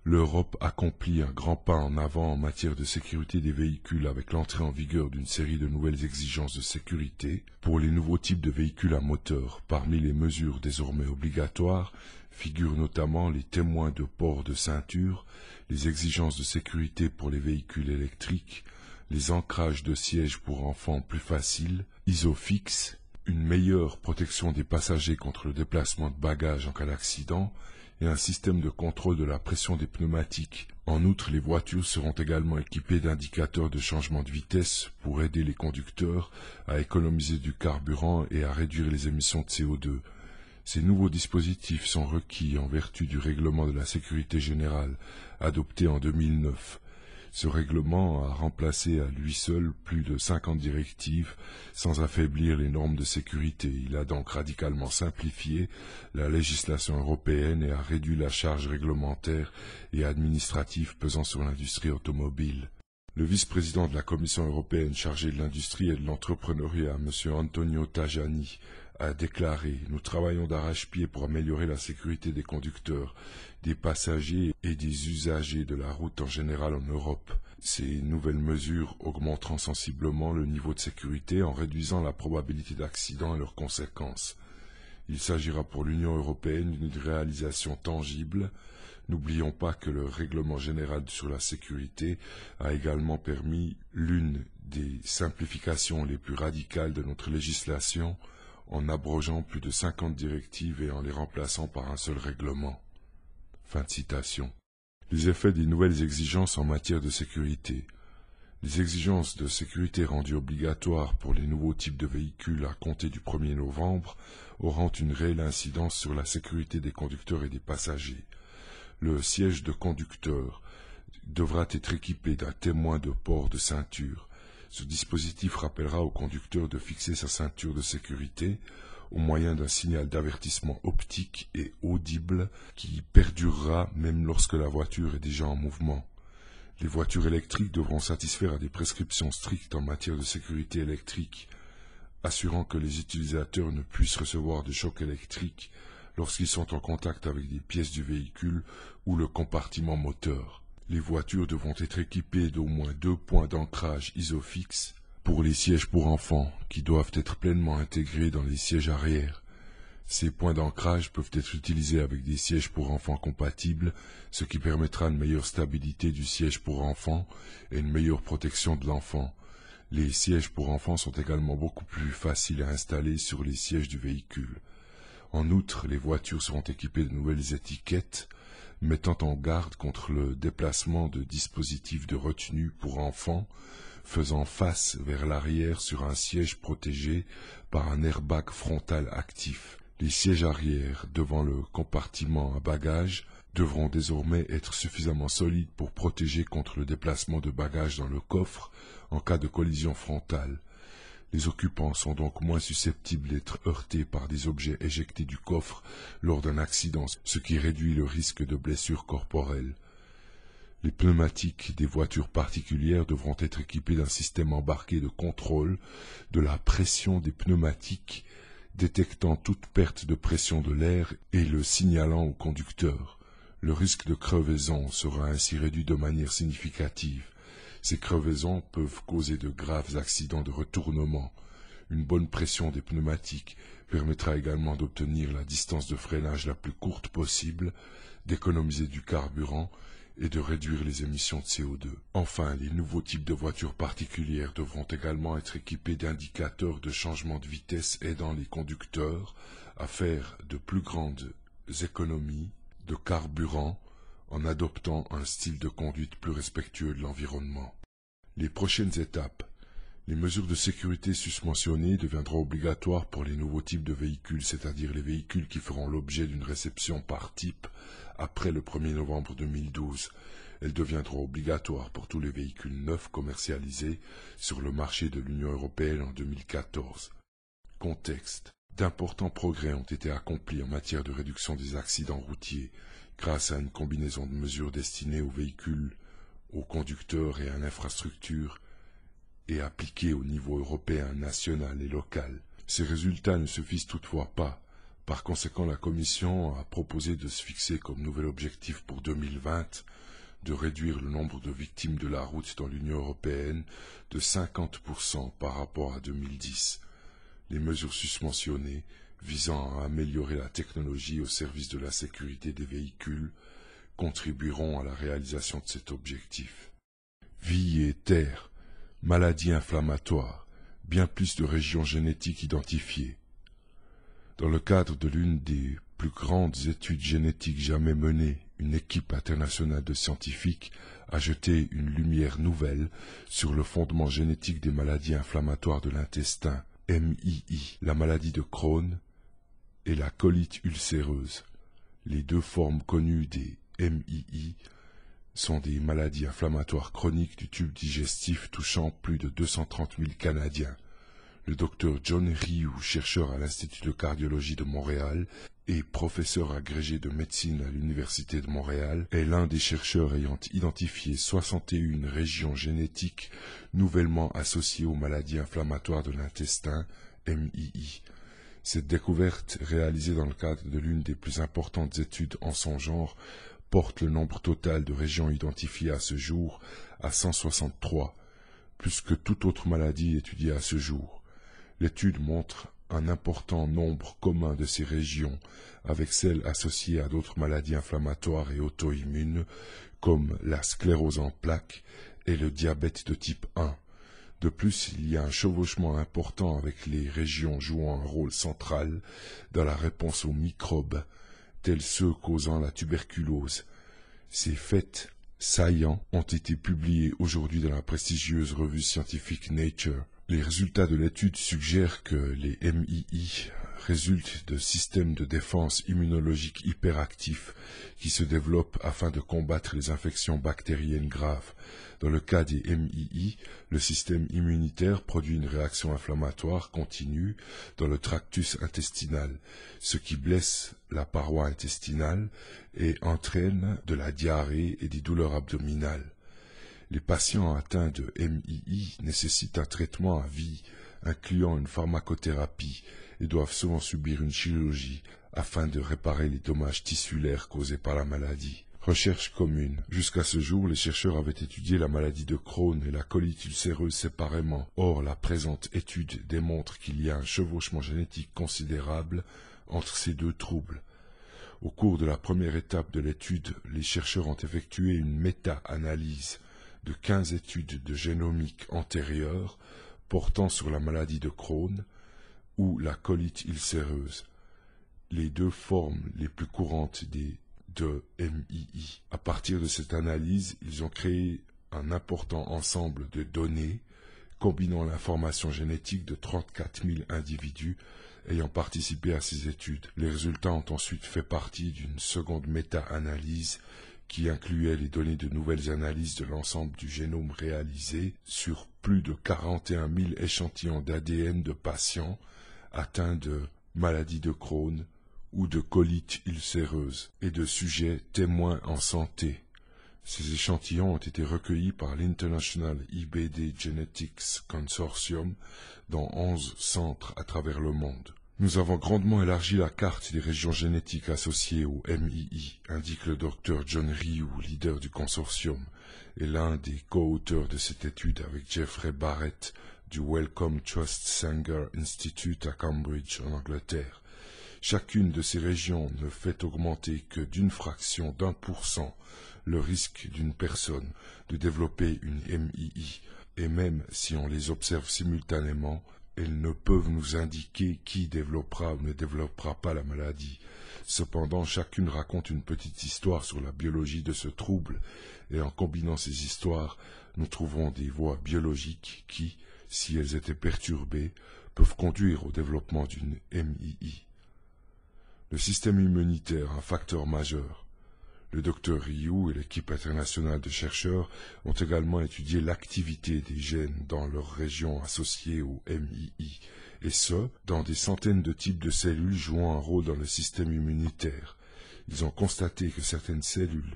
l'Europe accomplit un grand pas en avant en matière de sécurité des véhicules avec l'entrée en vigueur d'une série de nouvelles exigences de sécurité pour les nouveaux types de véhicules à moteur. Parmi les mesures désormais obligatoires figurent notamment les témoins de port de ceinture, les exigences de sécurité pour les véhicules électriques, les ancrages de sièges pour enfants plus faciles, ISOFIX, une meilleure protection des passagers contre le déplacement de bagages en cas d'accident et un système de contrôle de la pression des pneumatiques. En outre, les voitures seront également équipées d'indicateurs de changement de vitesse pour aider les conducteurs à économiser du carburant et à réduire les émissions de CO2. Ces nouveaux dispositifs sont requis en vertu du règlement de la sécurité générale adopté en 2009. Ce règlement a remplacé à lui seul plus de 50 directives sans affaiblir les normes de sécurité. Il a donc radicalement simplifié la législation européenne et a réduit la charge réglementaire et administrative pesant sur l'industrie automobile. Le vice-président de la Commission européenne chargé de l'industrie et de l'entrepreneuriat, M. Antonio Tajani, a déclaré « Nous travaillons d'arrache-pied pour améliorer la sécurité des conducteurs, des passagers et des usagers de la route en général en Europe. Ces nouvelles mesures augmenteront sensiblement le niveau de sécurité en réduisant la probabilité d'accidents et leurs conséquences. Il s'agira pour l'Union européenne d'une réalisation tangible. N'oublions pas que le règlement général sur la sécurité a également permis l'une des simplifications les plus radicales de notre législation en abrogeant plus de 50 directives et en les remplaçant par un seul règlement. » Fin de citation. Les effets des nouvelles exigences en matière de sécurité. Les exigences de sécurité rendues obligatoires pour les nouveaux types de véhicules à compter du 1er novembre auront une réelle incidence sur la sécurité des conducteurs et des passagers. Le siège de conducteur devra être équipé d'un témoin de port de ceinture. Ce dispositif rappellera au conducteur de fixer sa ceinture de sécurité au moyen d'un signal d'avertissement optique et audible qui perdurera même lorsque la voiture est déjà en mouvement. Les voitures électriques devront satisfaire à des prescriptions strictes en matière de sécurité électrique, assurant que les utilisateurs ne puissent recevoir de chocs électriques lorsqu'ils sont en contact avec des pièces du véhicule ou le compartiment moteur. Les voitures devront être équipées d'au moins 2 points d'ancrage ISOFIX pour les sièges pour enfants, qui doivent être pleinement intégrés dans les sièges arrière. Ces points d'ancrage peuvent être utilisés avec des sièges pour enfants compatibles, ce qui permettra une meilleure stabilité du siège pour enfants et une meilleure protection de l'enfant. Les sièges pour enfants sont également beaucoup plus faciles à installer sur les sièges du véhicule. En outre, les voitures seront équipées de nouvelles étiquettes mettant en garde contre le déplacement de dispositifs de retenue pour enfants faisant face vers l'arrière sur un siège protégé par un airbag frontal actif. Les sièges arrière devant le compartiment à bagages devront désormais être suffisamment solides pour protéger contre le déplacement de bagages dans le coffre en cas de collision frontale. Les occupants sont donc moins susceptibles d'être heurtés par des objets éjectés du coffre lors d'un accident, ce qui réduit le risque de blessures corporelles. Les pneumatiques des voitures particulières devront être équipés d'un système embarqué de contrôle de la pression des pneumatiques, détectant toute perte de pression de l'air et le signalant au conducteur. Le risque de crevaison sera ainsi réduit de manière significative. Ces crevaisons peuvent causer de graves accidents de retournement. Une bonne pression des pneumatiques permettra également d'obtenir la distance de freinage la plus courte possible, d'économiser du carburant et de réduire les émissions de CO2. Enfin, les nouveaux types de voitures particulières devront également être équipés d'indicateurs de changement de vitesse aidant les conducteurs à faire de plus grandes économies de carburant en adoptant un style de conduite plus respectueux de l'environnement. Les prochaines étapes. Les mesures de sécurité susmentionnées deviendront obligatoires pour les nouveaux types de véhicules, c'est-à-dire les véhicules qui feront l'objet d'une réception par type après le 1er novembre 2012. Elles deviendront obligatoires pour tous les véhicules neufs commercialisés sur le marché de l'Union européenne en 2014. Contexte. D'importants progrès ont été accomplis en matière de réduction des accidents routiers grâce à une combinaison de mesures destinées aux véhicules, aux conducteurs et à l'infrastructure et appliquées au niveau européen, national et local. Ces résultats ne suffisent toutefois pas. Par conséquent, la Commission a proposé de se fixer comme nouvel objectif pour 2020 de réduire le nombre de victimes de la route dans l'Union européenne de 50% par rapport à 2010. Les mesures susmentionnées visant à améliorer la technologie au service de la sécurité des véhicules contribueront à la réalisation de cet objectif. Vie et terre, maladies inflammatoires, bien plus de régions génétiques identifiées. Dans le cadre de l'une des plus grandes études génétiques jamais menées, une équipe internationale de scientifiques a jeté une lumière nouvelle sur le fondement génétique des maladies inflammatoires de l'intestin, MII, la maladie de Crohn et la colite ulcéreuse. Les deux formes connues des MII sont des maladies inflammatoires chroniques du tube digestif touchant plus de 230 000 Canadiens. Le docteur John Ryu, chercheur à l'Institut de cardiologie de Montréal et professeur agrégé de médecine à l'Université de Montréal, est l'un des chercheurs ayant identifié 61 régions génétiques nouvellement associées aux maladies inflammatoires de l'intestin, MII. Cette découverte, réalisée dans le cadre de l'une des plus importantes études en son genre, porte le nombre total de régions identifiées à ce jour à 163, plus que toute autre maladie étudiée à ce jour. L'étude montre un important nombre commun de ces régions avec celles associées à d'autres maladies inflammatoires et auto-immunes comme la sclérose en plaques et le diabète de type 1. De plus, il y a un chevauchement important avec les régions jouant un rôle central dans la réponse aux microbes, tels ceux causant la tuberculose. Ces faits saillants ont été publiés aujourd'hui dans la prestigieuse revue scientifique Nature. Les résultats de l'étude suggèrent que les MII résultent de systèmes de défense immunologique hyperactifs qui se développent afin de combattre les infections bactériennes graves. Dans le cas des MII, le système immunitaire produit une réaction inflammatoire continue dans le tractus intestinal, ce qui blesse la paroi intestinale et entraîne de la diarrhée et des douleurs abdominales. Les patients atteints de MII nécessitent un traitement à vie, incluant une pharmacothérapie, et doivent souvent subir une chirurgie afin de réparer les dommages tissulaires causés par la maladie. Recherche commune. Jusqu'à ce jour, les chercheurs avaient étudié la maladie de Crohn et la colite ulcéreuse séparément. Or, la présente étude démontre qu'il y a un chevauchement génétique considérable entre ces deux troubles. Au cours de la première étape de l'étude, les chercheurs ont effectué une méta-analyse de 15 études de génomique antérieures portant sur la maladie de Crohn ou la colite ulcéreuse, les deux formes les plus courantes de MII. À partir de cette analyse, ils ont créé un important ensemble de données combinant l'information génétique de 34 000 individus ayant participé à ces études. Les résultats ont ensuite fait partie d'une seconde méta-analyse qui incluait les données de nouvelles analyses de l'ensemble du génome réalisé sur plus de 41 000 échantillons d'ADN de patients atteints de maladie de Crohn ou de colite ulcéreuse et de sujets témoins en santé. Ces échantillons ont été recueillis par l'International IBD Genetics Consortium dans 11 centres à travers le monde. Nous avons grandement élargi la carte des régions génétiques associées au MII, indique le Dr John Ryu, leader du consortium, et l'un des co-auteurs de cette étude avec Jeffrey Barrett du Wellcome Trust Sanger Institute à Cambridge en Angleterre. Chacune de ces régions ne fait augmenter que d'une fraction d'1% le risque d'une personne de développer une MII, et même si on les observe simultanément, elles ne peuvent nous indiquer qui développera ou ne développera pas la maladie. Cependant, chacune raconte une petite histoire sur la biologie de ce trouble, et en combinant ces histoires, nous trouvons des voies biologiques qui, si elles étaient perturbées, peuvent conduire au développement d'une MII. Le système immunitaire, un facteur majeur. Le Dr Ryu et l'équipe internationale de chercheurs ont également étudié l'activité des gènes dans leurs régions associées au MII, et ce, dans des centaines de types de cellules jouant un rôle dans le système immunitaire. Ils ont constaté que certaines cellules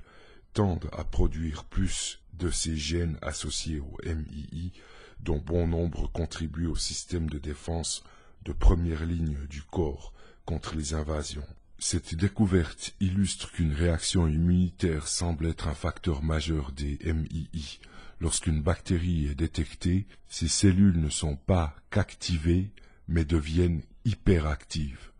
tendent à produire plus de ces gènes associés au MII, dont bon nombre contribuent au système de défense de première ligne du corps contre les invasions. Cette découverte illustre qu'une réaction immunitaire semble être un facteur majeur des MII. Lorsqu'une bactérie est détectée, ces cellules ne sont pas qu'activées, mais deviennent hyperactives.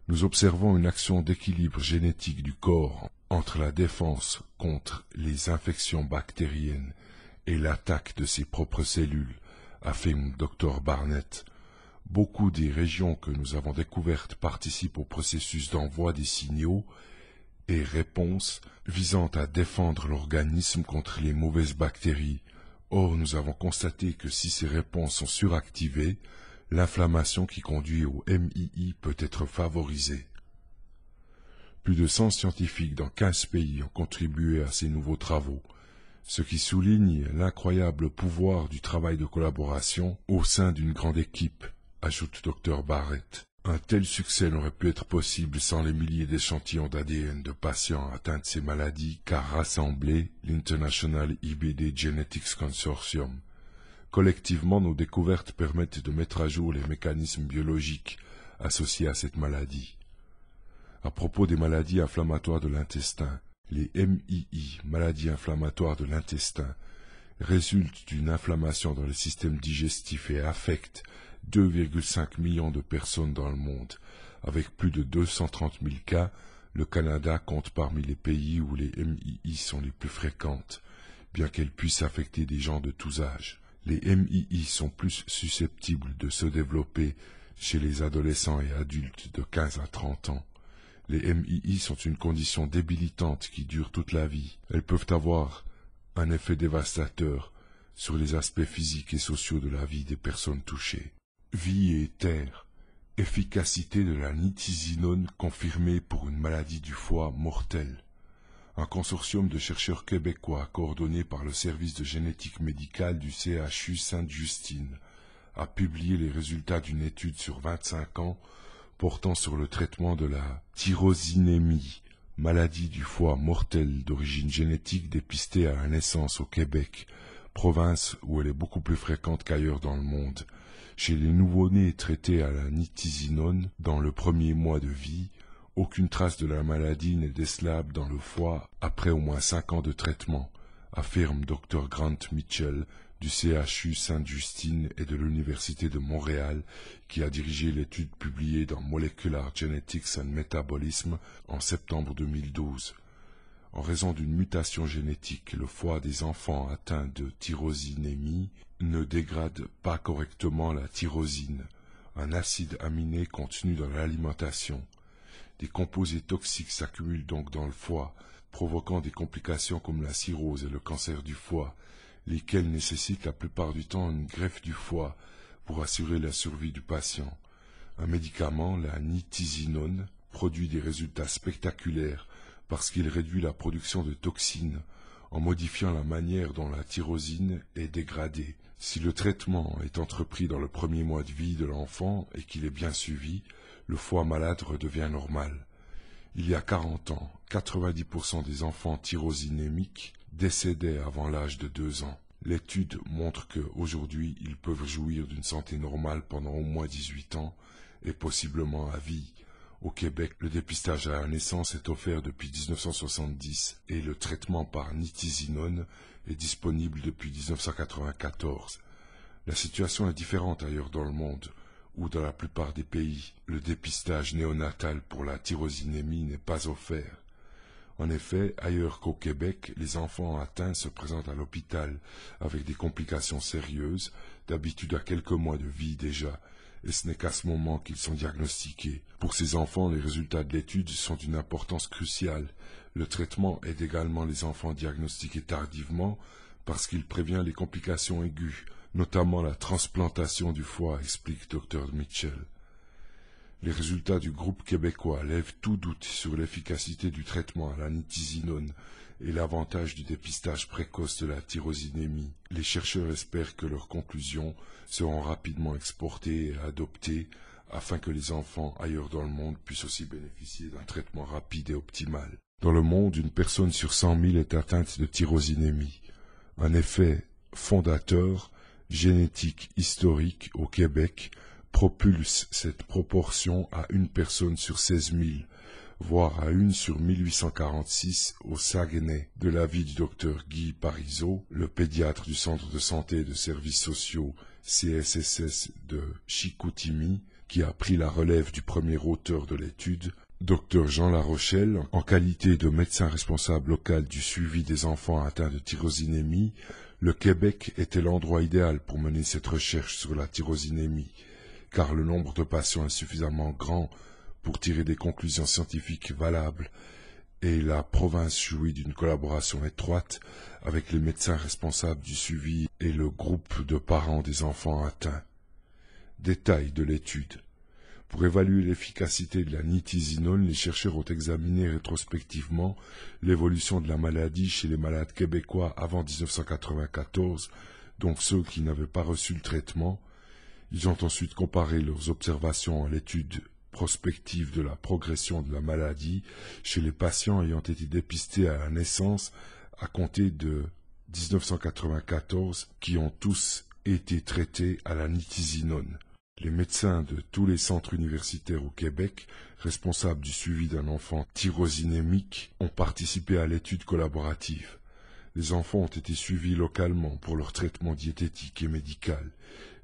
Nous observons une action d'équilibre génétique du corps entre la défense contre les infections bactériennes et l'attaque de ses propres cellules, affirme Dr Barnett. Beaucoup des régions que nous avons découvertes participent au processus d'envoi des signaux et réponses visant à défendre l'organisme contre les mauvaises bactéries. Or, nous avons constaté que si ces réponses sont suractivées, l'inflammation qui conduit au MII peut être favorisée. Plus de 100 scientifiques dans 15 pays ont contribué à ces nouveaux travaux, ce qui souligne l'incroyable pouvoir du travail de collaboration au sein d'une grande équipe, ajoute Dr Barrett. Un tel succès n'aurait pu être possible sans les milliers d'échantillons d'ADN de patients atteints de ces maladies qu'a rassemblé l'International IBD Genetics Consortium. Collectivement, nos découvertes permettent de mettre à jour les mécanismes biologiques associés à cette maladie. À propos des maladies inflammatoires de l'intestin, les MII, maladies inflammatoires de l'intestin, résultent d'une inflammation dans le système digestif et affectent 2,5 millions de personnes dans le monde. Avec plus de 230 000 cas, le Canada compte parmi les pays où les MII sont les plus fréquentes, bien qu'elles puissent affecter des gens de tous âges. Les MII sont plus susceptibles de se développer chez les adolescents et adultes de 15 à 30 ans. Les MII sont une condition débilitante qui dure toute la vie. Elles peuvent avoir un effet dévastateur sur les aspects physiques et sociaux de la vie des personnes touchées. Vie et terre. Efficacité de la nitisinone confirmée pour une maladie du foie mortelle. Un consortium de chercheurs québécois coordonné par le service de génétique médicale du CHU Sainte-Justine a publié les résultats d'une étude sur 25 ans portant sur le traitement de la tyrosinémie, maladie du foie mortelle d'origine génétique dépistée à la naissance au Québec, province où elle est beaucoup plus fréquente qu'ailleurs dans le monde. Chez les nouveau-nés traités à la nitisinone dans le premier mois de vie, aucune trace de la maladie n'est décelable dans le foie après au moins 5 ans de traitement, affirme Dr Grant Mitchell du CHU Sainte-Justine et de l'Université de Montréal, qui a dirigé l'étude publiée dans Molecular Genetics and Metabolism en septembre 2012. En raison d'une mutation génétique, le foie des enfants atteints de tyrosinémie ne dégrade pas correctement la tyrosine, un acide aminé contenu dans l'alimentation. Des composés toxiques s'accumulent donc dans le foie, provoquant des complications comme la cirrhose et le cancer du foie, lesquels nécessitent la plupart du temps une greffe du foie pour assurer la survie du patient. Un médicament, la nitisinone, produit des résultats spectaculaires parce qu'il réduit la production de toxines en modifiant la manière dont la tyrosine est dégradée. Si le traitement est entrepris dans le premier mois de vie de l'enfant et qu'il est bien suivi, le foie malade redevient normal. Il y a 40 ans, 90% des enfants tyrosinémiques décédaient avant l'âge de 2 ans. L'étude montre qu'aujourd'hui, ils peuvent jouir d'une santé normale pendant au moins 18 ans et possiblement à vie. Au Québec, le dépistage à la naissance est offert depuis 1970 et le traitement par nitisinone est disponible depuis 1994. La situation est différente ailleurs dans le monde, où dans la plupart des pays, le dépistage néonatal pour la tyrosinémie n'est pas offert. En effet, ailleurs qu'au Québec, les enfants atteints se présentent à l'hôpital avec des complications sérieuses, d'habitude à quelques mois de vie déjà, et ce n'est qu'à ce moment qu'ils sont diagnostiqués. Pour ces enfants, les résultats de l'étude sont d'une importance cruciale. Le traitement aide également les enfants diagnostiqués tardivement parce qu'il prévient les complications aiguës, notamment la transplantation du foie, explique Dr Mitchell. Les résultats du groupe québécois lèvent tout doute sur l'efficacité du traitement à la nitisinone et l'avantage du dépistage précoce de la tyrosinémie. Les chercheurs espèrent que leurs conclusions seront rapidement exportées et adoptées afin que les enfants ailleurs dans le monde puissent aussi bénéficier d'un traitement rapide et optimal. Dans le monde, une personne sur 100 000 est atteinte de tyrosinémie. Un effet fondateur, génétique historique au Québec propulse cette proportion à une personne sur 16 000, voire à une sur 1846 au Saguenay, de l'avis du docteur Guy Parizeau, le pédiatre du Centre de santé et de services sociaux CSSS de Chicoutimi, qui a pris la relève du premier auteur de l'étude, Dr Jean Larochelle, en qualité de médecin responsable local du suivi des enfants atteints de tyrosinémie. Le Québec était l'endroit idéal pour mener cette recherche sur la tyrosinémie, car le nombre de patients est suffisamment grand pour tirer des conclusions scientifiques valables, et la province jouit d'une collaboration étroite avec les médecins responsables du suivi et le groupe de parents des enfants atteints. Détail de l'étude. Pour évaluer l'efficacité de la nitisinone, les chercheurs ont examiné rétrospectivement l'évolution de la maladie chez les malades québécois avant 1994, donc ceux qui n'avaient pas reçu le traitement. Ils ont ensuite comparé leurs observations à l'étude prospective de la progression de la maladie chez les patients ayant été dépistés à la naissance à compter de 1994, qui ont tous été traités à la nitisinone. Les médecins de tous les centres universitaires au Québec, responsables du suivi d'un enfant tyrosinémique, ont participé à l'étude collaborative. Les enfants ont été suivis localement pour leur traitement diététique et médical,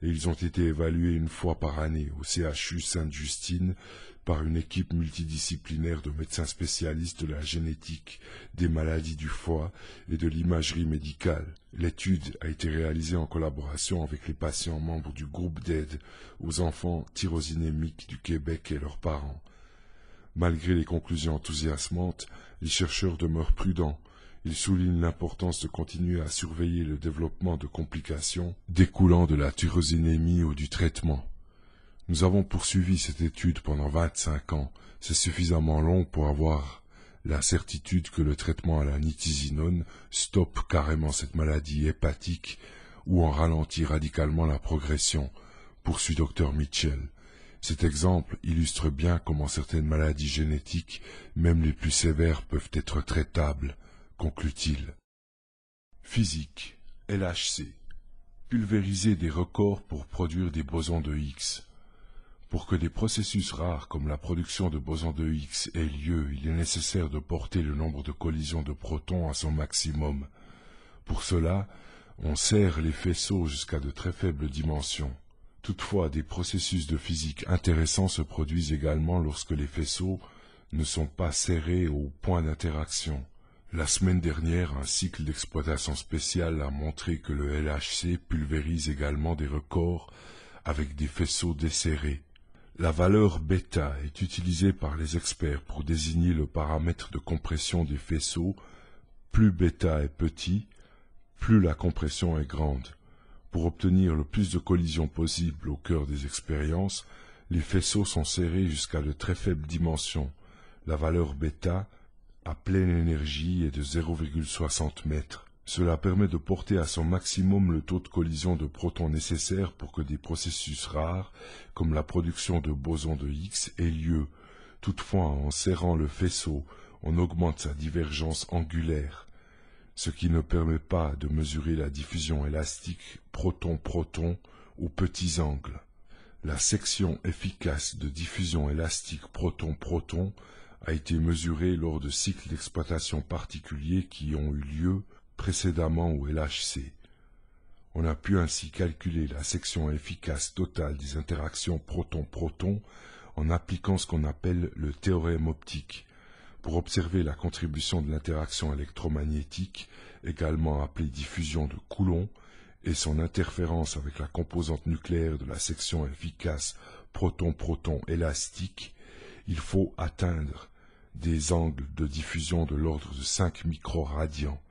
et ils ont été évalués une fois par année au CHU Sainte-Justine par une équipe multidisciplinaire de médecins spécialistes de la génétique, des maladies du foie et de l'imagerie médicale. L'étude a été réalisée en collaboration avec les patients membres du groupe d'aide aux enfants tyrosinémiques du Québec et leurs parents. Malgré les conclusions enthousiasmantes, les chercheurs demeurent prudents. Ils soulignent l'importance de continuer à surveiller le développement de complications découlant de la tyrosinémie ou du traitement. Nous avons poursuivi cette étude pendant 25 ans. C'est suffisamment long pour avoir la certitude que le traitement à la nitisinone stoppe carrément cette maladie hépatique ou en ralentit radicalement la progression, poursuit Dr Mitchell. Cet exemple illustre bien comment certaines maladies génétiques, même les plus sévères, peuvent être traitables, conclut-il. Physique, LHC. Pulvériser des records pour produire des bosons de Higgs. Pour que des processus rares comme la production de bosons de Higgs aient lieu, il est nécessaire de porter le nombre de collisions de protons à son maximum. Pour cela, on serre les faisceaux jusqu'à de très faibles dimensions. Toutefois, des processus de physique intéressants se produisent également lorsque les faisceaux ne sont pas serrés au point d'interaction. La semaine dernière, un cycle d'exploitation spéciale a montré que le LHC pulvérise également des records avec des faisceaux desserrés. La valeur bêta est utilisée par les experts pour désigner le paramètre de compression des faisceaux. Plus bêta est petit, plus la compression est grande. Pour obtenir le plus de collisions possible au cœur des expériences, les faisceaux sont serrés jusqu'à de très faibles dimensions. La valeur bêta, à pleine énergie, est de 0,60 mètres. Cela permet de porter à son maximum le taux de collision de protons nécessaire pour que des processus rares, comme la production de bosons de Higgs, aient lieu. Toutefois, en serrant le faisceau, on augmente sa divergence angulaire, ce qui ne permet pas de mesurer la diffusion élastique proton-proton aux petits angles. La section efficace de diffusion élastique proton-proton a été mesurée lors de cycles d'exploitation particuliers qui ont eu lieu précédemment au LHC. On a pu ainsi calculer la section efficace totale des interactions proton-proton en appliquant ce qu'on appelle le théorème optique, pour observer la contribution de l'interaction électromagnétique, également appelée diffusion de Coulomb, et son interférence avec la composante nucléaire de la section efficace proton-proton élastique, il faut atteindre des angles de diffusion de l'ordre de 5 microradians.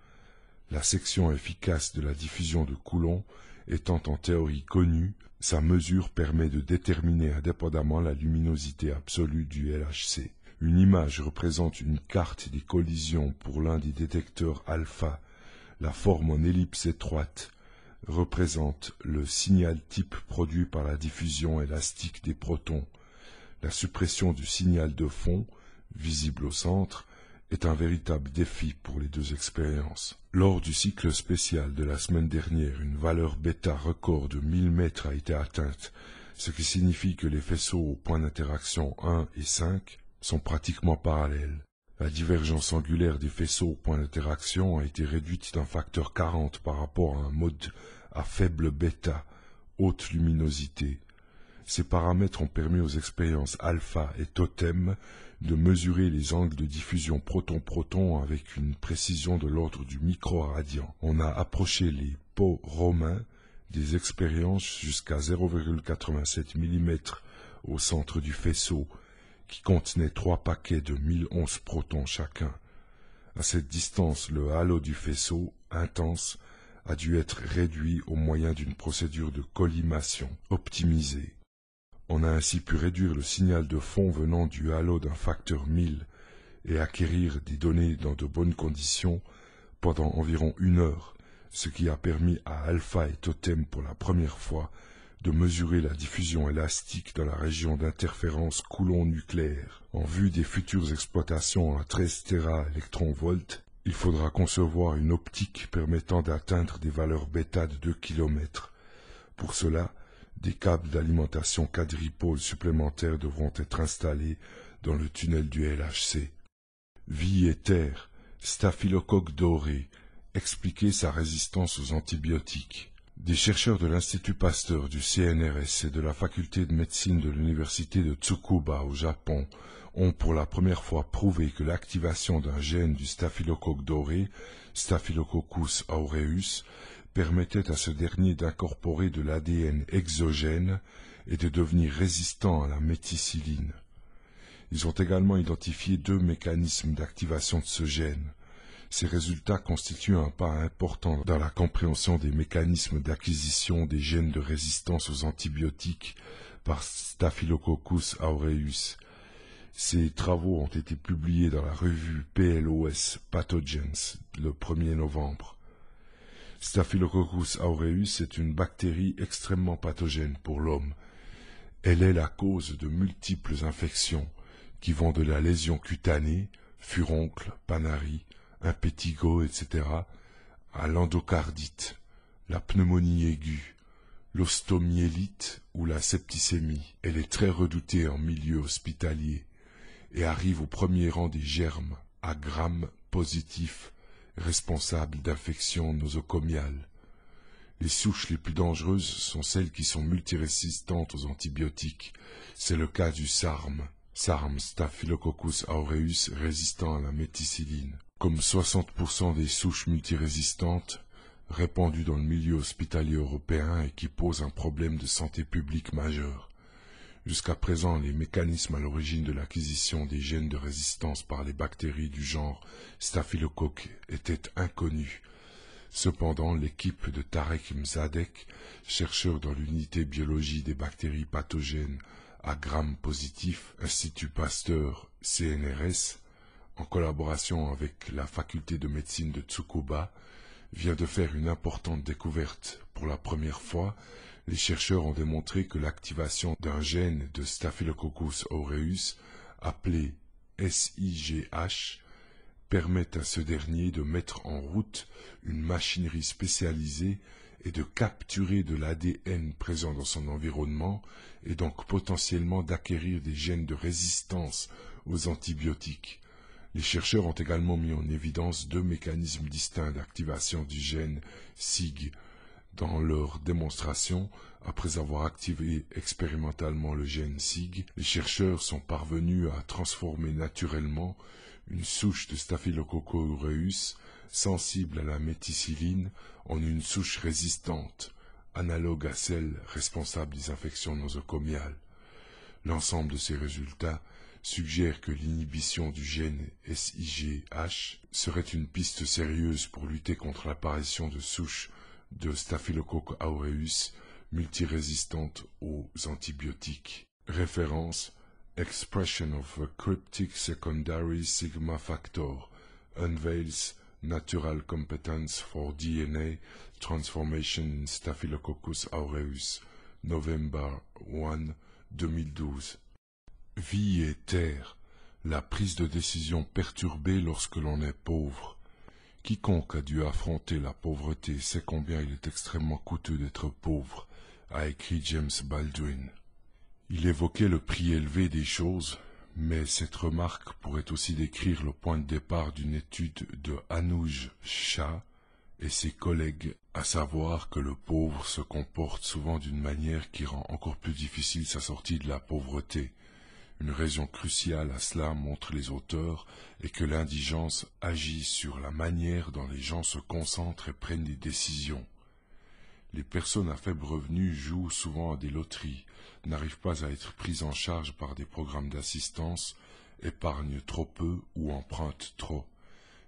La section efficace de la diffusion de Coulomb étant en théorie connue, sa mesure permet de déterminer indépendamment la luminosité absolue du LHC. Une image représente une carte des collisions pour l'un des détecteurs alpha. La forme en ellipse étroite représente le signal type produit par la diffusion élastique des protons. La suppression du signal de fond, visible au centre, est un véritable défi pour les deux expériences. Lors du cycle spécial de la semaine dernière, une valeur bêta record de 1000 mètres a été atteinte, ce qui signifie que les faisceaux aux points d'interaction 1 et 5 sont pratiquement parallèles. La divergence angulaire des faisceaux au point d'interaction a été réduite d'un facteur 40 par rapport à un mode à faible bêta, haute luminosité. Ces paramètres ont permis aux expériences alpha et totem de mesurer les angles de diffusion proton-proton avec une précision de l'ordre du microradian. On a approché les pots romains des expériences jusqu'à 0,87 mm au centre du faisceau, qui contenait 3 paquets de 1011 protons chacun. À cette distance, le halo du faisceau, intense, a dû être réduit au moyen d'une procédure de collimation optimisée. On a ainsi pu réduire le signal de fond venant du halo d'un facteur 1000 et acquérir des données dans de bonnes conditions pendant environ 1 heure, ce qui a permis à Alpha et Totem pour la première fois de mesurer la diffusion élastique dans la région d'interférence Coulomb nucléaire. En vue des futures exploitations à 13 téra-électronvolts, il faudra concevoir une optique permettant d'atteindre des valeurs bêta de 2 km. Pour cela, des câbles d'alimentation quadripôle supplémentaires devront être installés dans le tunnel du LHC. Vie et terre, staphylocoque doré, expliquer sa résistance aux antibiotiques. Des chercheurs de l'Institut Pasteur du CNRS et de la faculté de médecine de l'université de Tsukuba au Japon ont pour la première fois prouvé que l'activation d'un gène du staphylocoque doré, Staphylococcus aureus, permettait à ce dernier d'incorporer de l'ADN exogène et de devenir résistant à la méticilline. Ils ont également identifié 2 mécanismes d'activation de ce gène. Ces résultats constituent un pas important dans la compréhension des mécanismes d'acquisition des gènes de résistance aux antibiotiques par Staphylococcus aureus. Ces travaux ont été publiés dans la revue PLOS Pathogens le 1er novembre. Staphylococcus aureus est une bactérie extrêmement pathogène pour l'homme. Elle est la cause de multiples infections qui vont de la lésion cutanée, furoncle, panarie, impétigo, etc., à l'endocardite, la pneumonie aiguë, l'ostomyélite ou la septicémie. Elle est très redoutée en milieu hospitalier et arrive au premier rang des germes à Gram positifs responsables d'infections nosocomiales. Les souches les plus dangereuses sont celles qui sont multirésistantes aux antibiotiques. C'est le cas du SARM, Staphylococcus aureus résistant à la méticilline. Comme 60% des souches multirésistantes répandues dans le milieu hospitalier européen et qui posent un problème de santé publique majeur. Jusqu'à présent, les mécanismes à l'origine de l'acquisition des gènes de résistance par les bactéries du genre Staphylocoque étaient inconnus. Cependant, l'équipe de Tarek Msadek, chercheur dans l'unité biologie des bactéries pathogènes à Gram positif, Institut Pasteur CNRS, en collaboration avec la faculté de médecine de Tsukuba, vient de faire une importante découverte. Pour la première fois, les chercheurs ont démontré que l'activation d'un gène de Staphylococcus aureus, appelé SIGH, permet à ce dernier de mettre en route une machinerie spécialisée et de capturer de l'ADN présent dans son environnement et donc potentiellement d'acquérir des gènes de résistance aux antibiotiques. Les chercheurs ont également mis en évidence 2 mécanismes distincts d'activation du gène SIG. Dans leur démonstration, après avoir activé expérimentalement le gène SIG, les chercheurs sont parvenus à transformer naturellement une souche de Staphylococcus aureus sensible à la méticilline en une souche résistante, analogue à celle responsable des infections nosocomiales. L'ensemble de ces résultats suggère que l'inhibition du gène SIGH serait une piste sérieuse pour lutter contre l'apparition de souches de Staphylococcus aureus multirésistantes aux antibiotiques. Référence: Expression of a cryptic secondary sigma factor unveils natural competence for DNA transformation in Staphylococcus aureus, November 1, 2012. Vie et terre, la prise de décision perturbée lorsque l'on est pauvre. Quiconque a dû affronter la pauvreté sait combien il est extrêmement coûteux d'être pauvre, a écrit James Baldwin. Il évoquait le prix élevé des choses, mais cette remarque pourrait aussi décrire le point de départ d'une étude de Anuj Shah et ses collègues, à savoir que le pauvre se comporte souvent d'une manière qui rend encore plus difficile sa sortie de la pauvreté. Une raison cruciale à cela, montrent les auteurs, est que l'indigence agit sur la manière dont les gens se concentrent et prennent des décisions. Les personnes à faible revenu jouent souvent à des loteries, n'arrivent pas à être prises en charge par des programmes d'assistance, épargnent trop peu ou empruntent trop.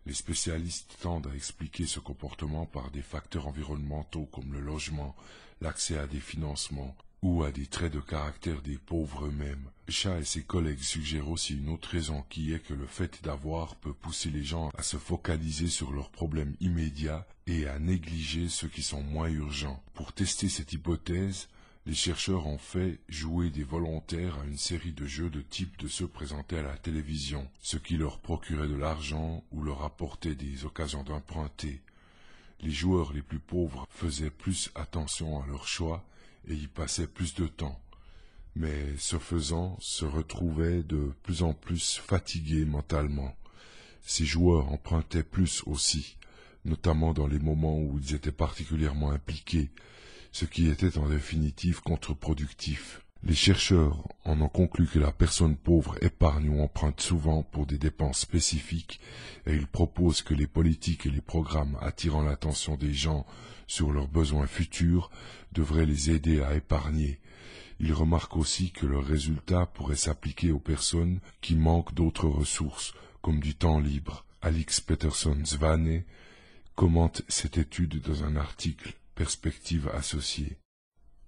Les spécialistes tendent à expliquer ce comportement par des facteurs environnementaux comme le logement, l'accès à des financements ou à des traits de caractère des pauvres eux-mêmes. Shah et ses collègues suggèrent aussi une autre raison qui est que le fait d'avoir peut pousser les gens à se focaliser sur leurs problèmes immédiats et à négliger ceux qui sont moins urgents. Pour tester cette hypothèse, les chercheurs ont fait jouer des volontaires à une série de jeux de type de ceux présentés à la télévision, ce qui leur procurait de l'argent ou leur apportait des occasions d'emprunter. Les joueurs les plus pauvres faisaient plus attention à leur choix et y passaient plus de temps, mais ce faisant se retrouvaient de plus en plus fatigués mentalement. Ces joueurs empruntaient plus aussi, notamment dans les moments où ils étaient particulièrement impliqués, ce qui était en définitive contre-productif. Les chercheurs en ont conclu que la personne pauvre épargne ou emprunte souvent pour des dépenses spécifiques et ils proposent que les politiques et les programmes attirant l'attention des gens sur leurs besoins futurs devraient les aider à épargner. Ils remarquent aussi que le résultat pourrait s'appliquer aux personnes qui manquent d'autres ressources, comme du temps libre. Alix Peterson-Zvane commente cette étude dans un article Perspectives associées.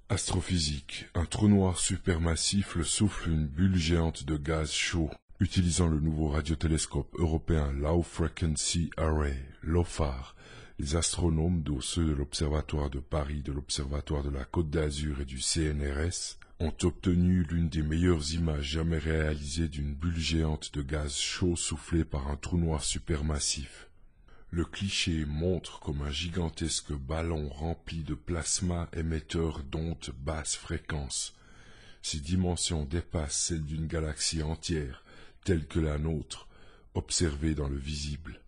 Astrophysique. Un trou noir supermassif souffle une bulle géante de gaz chaud. Utilisant le nouveau radiotélescope européen Low Frequency Array, LOFAR, les astronomes, dont ceux de l'Observatoire de Paris, de l'Observatoire de la Côte d'Azur et du CNRS, ont obtenu l'une des meilleures images jamais réalisées d'une bulle géante de gaz chaud soufflée par un trou noir supermassif. Le cliché montre comme un gigantesque ballon rempli de plasma émetteur d'ondes basse fréquence. Ses dimensions dépassent celles d'une galaxie entière, telle que la nôtre, observée dans le visible.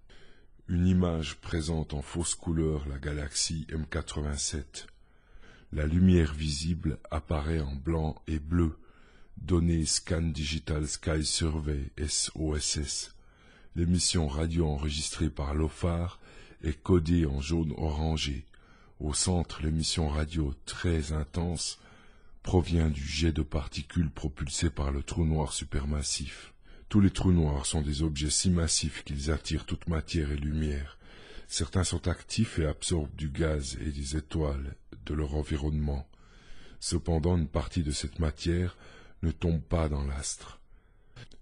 Une image présente en fausse couleur la galaxie M87. La lumière visible apparaît en blanc et bleu, données Scan Digital Sky Survey SOSS. L'émission radio enregistrée par LOFAR est codée en jaune orangé. Au centre, l'émission radio très intense provient du jet de particules propulsé par le trou noir supermassif. Tous les trous noirs sont des objets si massifs qu'ils attirent toute matière et lumière. Certains sont actifs et absorbent du gaz et des étoiles de leur environnement. Cependant, une partie de cette matière ne tombe pas dans l'astre.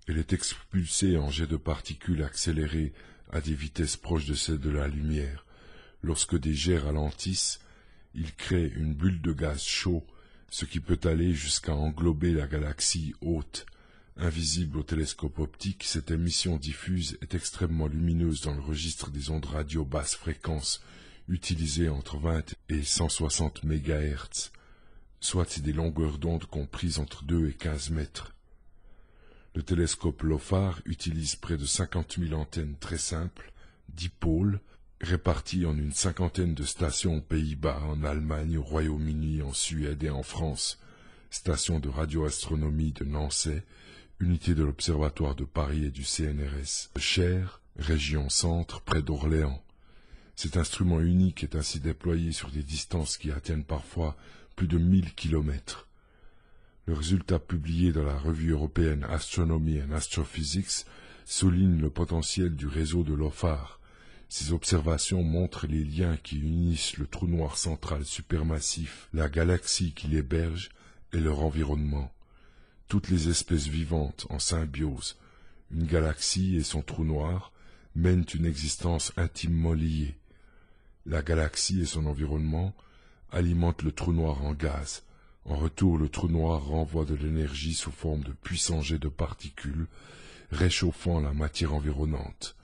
Elle est expulsée en jets de particules accélérés à des vitesses proches de celles de la lumière. Lorsque des jets ralentissent, ils créent une bulle de gaz chaud, ce qui peut aller jusqu'à englober la galaxie haute. Invisible au télescope optique, cette émission diffuse est extrêmement lumineuse dans le registre des ondes radio basse fréquence, utilisées entre 20 et 160 MHz, soit des longueurs d'onde comprises entre 2 et 15 mètres. Le télescope LOFAR utilise près de 50 000 antennes très simples, dipôles, réparties en une cinquantaine de stations aux Pays-Bas, en Allemagne, au Royaume-Uni, en Suède et en France, station de radioastronomie de Nancy, unité de l'Observatoire de Paris et du CNRS, Cher, région centre, près d'Orléans. Cet instrument unique est ainsi déployé sur des distances qui atteignent parfois plus de 1000 kilomètres. Le résultat publié dans la revue européenne Astronomy and Astrophysics souligne le potentiel du réseau de LOFAR. Ces observations montrent les liens qui unissent le trou noir central supermassif, la galaxie qui l'héberge et leur environnement. Toutes les espèces vivantes en symbiose, une galaxie et son trou noir, mènent une existence intimement liée. La galaxie et son environnement alimentent le trou noir en gaz. En retour, le trou noir renvoie de l'énergie sous forme de puissants jets de particules, réchauffant la matière environnante.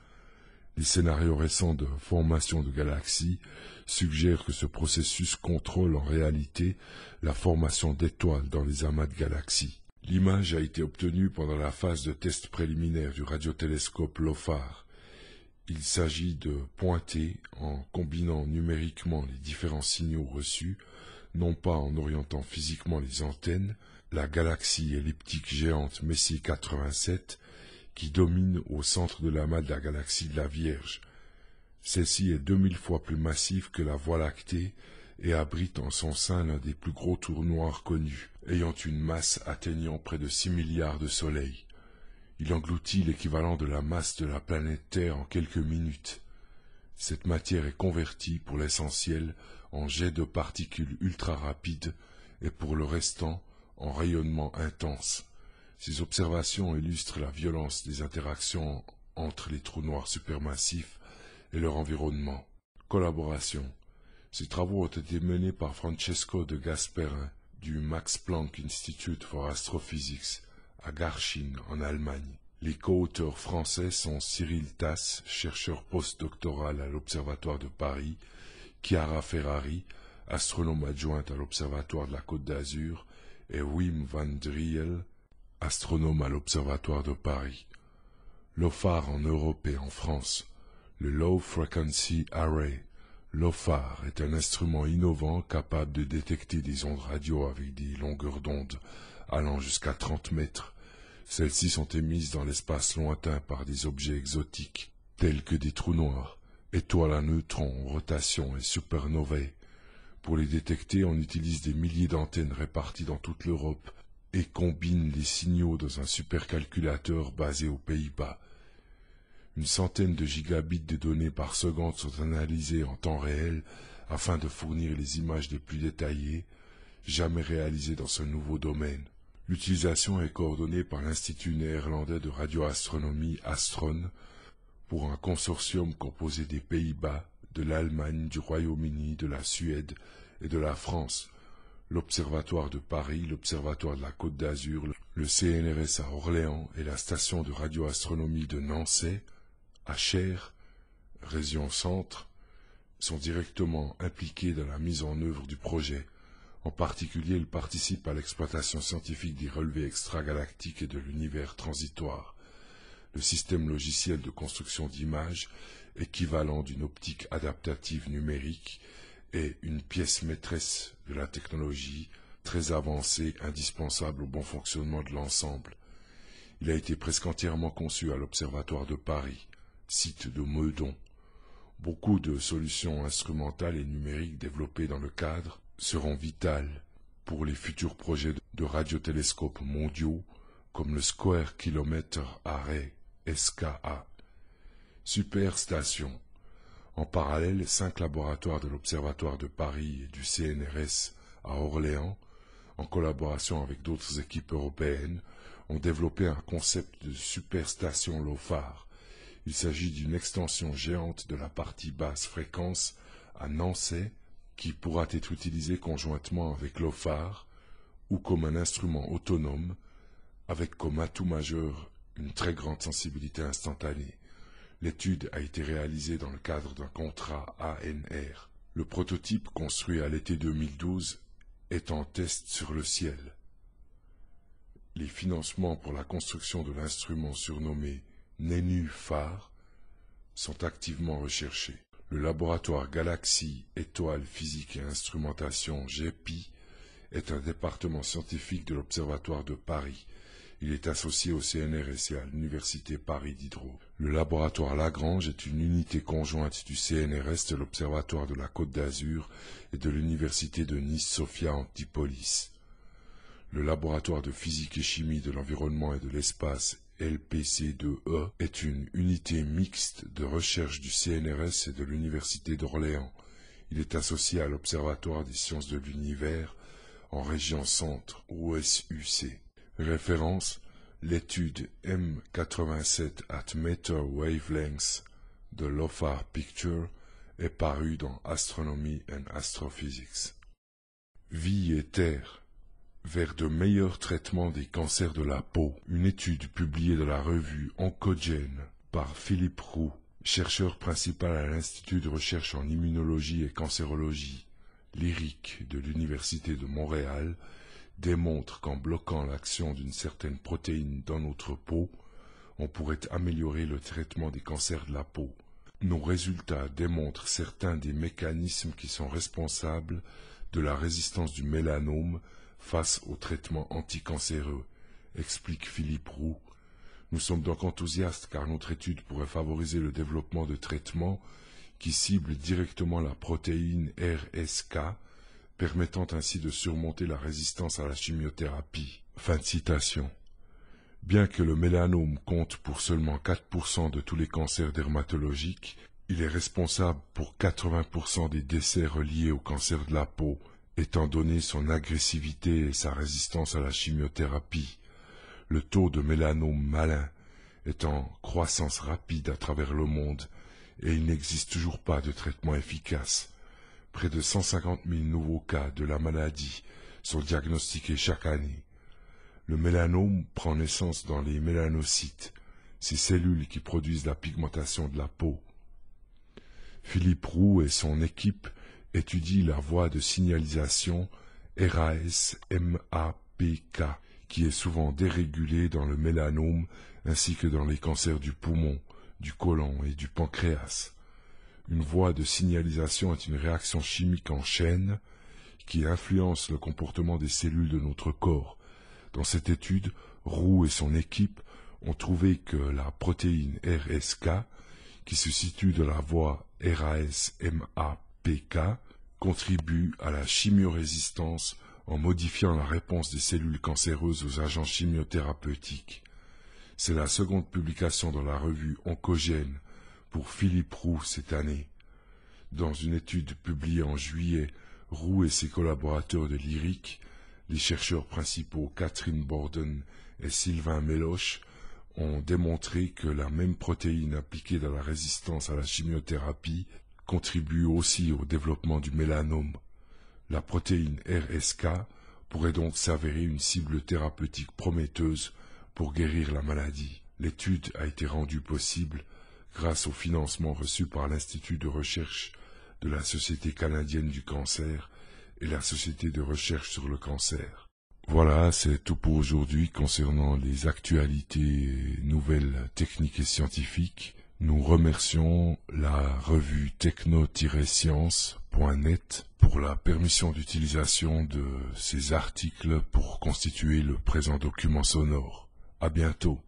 Les scénarios récents de formation de galaxies suggèrent que ce processus contrôle en réalité la formation d'étoiles dans les amas de galaxies. L'image a été obtenue pendant la phase de test préliminaire du radiotélescope LOFAR. Il s'agit de pointer, en combinant numériquement les différents signaux reçus, non pas en orientant physiquement les antennes, la galaxie elliptique géante Messier 87, qui domine au centre de l'amas de la galaxie de la Vierge. Celle-ci est 2000 fois plus massive que la Voie lactée et abrite en son sein l'un des plus gros trous noirs connus, ayant une masse atteignant près de 6 milliards de soleils. Il engloutit l'équivalent de la masse de la planète Terre en quelques minutes. Cette matière est convertie, pour l'essentiel, en jets de particules ultra rapides et pour le restant, en rayonnement intense. Ces observations illustrent la violence des interactions entre les trous noirs supermassifs et leur environnement. Collaboration. Ces travaux ont été menés par Francesco de Gasperin du Max Planck Institute for Astrophysics à Garching en Allemagne. Les co-auteurs français sont Cyril Tass, chercheur postdoctoral à l'Observatoire de Paris, Chiara Ferrari, astronome adjointe à l'Observatoire de la Côte d'Azur, et Wim van Driel, astronome à l'Observatoire de Paris. LOFAR en Europe et en France. Le Low Frequency Array, LOFAR, est un instrument innovant capable de détecter des ondes radio avec des longueurs d'onde allant jusqu'à 30 mètres. Celles-ci sont émises dans l'espace lointain par des objets exotiques, tels que des trous noirs, étoiles à neutrons en rotation et supernovae. Pour les détecter, on utilise des milliers d'antennes réparties dans toute l'Europe et combine les signaux dans un supercalculateur basé aux Pays-Bas. Une centaine de gigabits de données par seconde sont analysées en temps réel afin de fournir les images les plus détaillées, jamais réalisées dans ce nouveau domaine. L'utilisation est coordonnée par l'Institut néerlandais de radioastronomie Astron pour un consortium composé des Pays-Bas, de l'Allemagne, du Royaume-Uni, de la Suède et de la France, l'Observatoire de Paris, l'Observatoire de la Côte d'Azur, le CNRS à Orléans et la station de radioastronomie de Nancy, à Cher, région centre, sont directement impliqués dans la mise en œuvre du projet. En particulier, ils participent à l'exploitation scientifique des relevés extragalactiques et de l'univers transitoire. Le système logiciel de construction d'images, équivalent d'une optique adaptative numérique, est une pièce maîtresse de la technologie, très avancée, indispensable au bon fonctionnement de l'ensemble. Il a été presque entièrement conçu à l'Observatoire de Paris, site de Meudon. Beaucoup de solutions instrumentales et numériques développées dans le cadre seront vitales pour les futurs projets de radiotélescopes mondiaux comme le Square Kilometre Array SKA. Superstation. En parallèle, 5 laboratoires de l'Observatoire de Paris et du CNRS à Orléans, en collaboration avec d'autres équipes européennes, ont développé un concept de superstation LOFAR. Il s'agit d'une extension géante de la partie basse fréquence à Nancy qui pourra être utilisée conjointement avec LOFAR ou comme un instrument autonome avec comme atout majeur une très grande sensibilité instantanée. L'étude a été réalisée dans le cadre d'un contrat ANR. Le prototype, construit à l'été 2012, est en test sur le ciel. Les financements pour la construction de l'instrument surnommé Nénuphar sont activement recherchés. Le laboratoire Galaxie, Étoiles, Physique et Instrumentation GEPI est un département scientifique de l'Observatoire de Paris. Il est associé au CNRS et à l'Université Paris Diderot. Le laboratoire Lagrange est une unité conjointe du CNRS, de l'Observatoire de la Côte d'Azur et de l'Université de Nice-Sophia Antipolis. Le laboratoire de physique et chimie de l'environnement et de l'espace LPC2E est une unité mixte de recherche du CNRS et de l'Université d'Orléans. Il est associé à l'Observatoire des sciences de l'univers en région centre, OSUC. Référence: l'étude M87 at Meter Wavelengths de LOFAR Picture est parue dans Astronomy and Astrophysics. Vie et Terre vers de meilleurs traitements des cancers de la peau. Une étude publiée dans la revue Oncogène par Philippe Roux, chercheur principal à l'Institut de recherche en immunologie et cancérologie, l'IRIC de l'Université de Montréal, démontre qu'en bloquant l'action d'une certaine protéine dans notre peau, on pourrait améliorer le traitement des cancers de la peau. Nos résultats démontrent certains des mécanismes qui sont responsables de la résistance du mélanome face aux traitements anticancéreux, explique Philippe Roux. Nous sommes donc enthousiastes car notre étude pourrait favoriser le développement de traitements qui ciblent directement la protéine RSK, permettant ainsi de surmonter la résistance à la chimiothérapie. Fin de citation. Bien que le mélanome compte pour seulement 4% de tous les cancers dermatologiques, il est responsable pour 80% des décès reliés au cancer de la peau, étant donné son agressivité et sa résistance à la chimiothérapie. Le taux de mélanome malin est en croissance rapide à travers le monde et il n'existe toujours pas de traitement efficace. Près de 150 000 nouveaux cas de la maladie sont diagnostiqués chaque année. Le mélanome prend naissance dans les mélanocytes, ces cellules qui produisent la pigmentation de la peau. Philippe Roux et son équipe étudient la voie de signalisation RAS-MAPK, qui est souvent dérégulée dans le mélanome ainsi que dans les cancers du poumon, du côlon et du pancréas. Une voie de signalisation est une réaction chimique en chaîne qui influence le comportement des cellules de notre corps. Dans cette étude, Roux et son équipe ont trouvé que la protéine RSK, qui se situe dans la voie RAS-MAPK, contribue à la chimiorésistance en modifiant la réponse des cellules cancéreuses aux agents chimiothérapeutiques. C'est la seconde publication dans la revue Oncogène pour Philippe Roux cette année. Dans une étude publiée en juillet, Roux et ses collaborateurs de l'IRIC, les chercheurs principaux Catherine Borden et Sylvain Méloche, ont démontré que la même protéine appliquée dans la résistance à la chimiothérapie contribue aussi au développement du mélanome. La protéine RSK pourrait donc s'avérer une cible thérapeutique prometteuse pour guérir la maladie. L'étude a été rendue possible grâce au financement reçu par l'Institut de recherche de la Société canadienne du cancer et la Société de recherche sur le cancer. Voilà, c'est tout pour aujourd'hui concernant les actualités nouvelles techniques et scientifiques. Nous remercions la revue techno-science.net pour la permission d'utilisation de ces articles pour constituer le présent document sonore. À bientôt.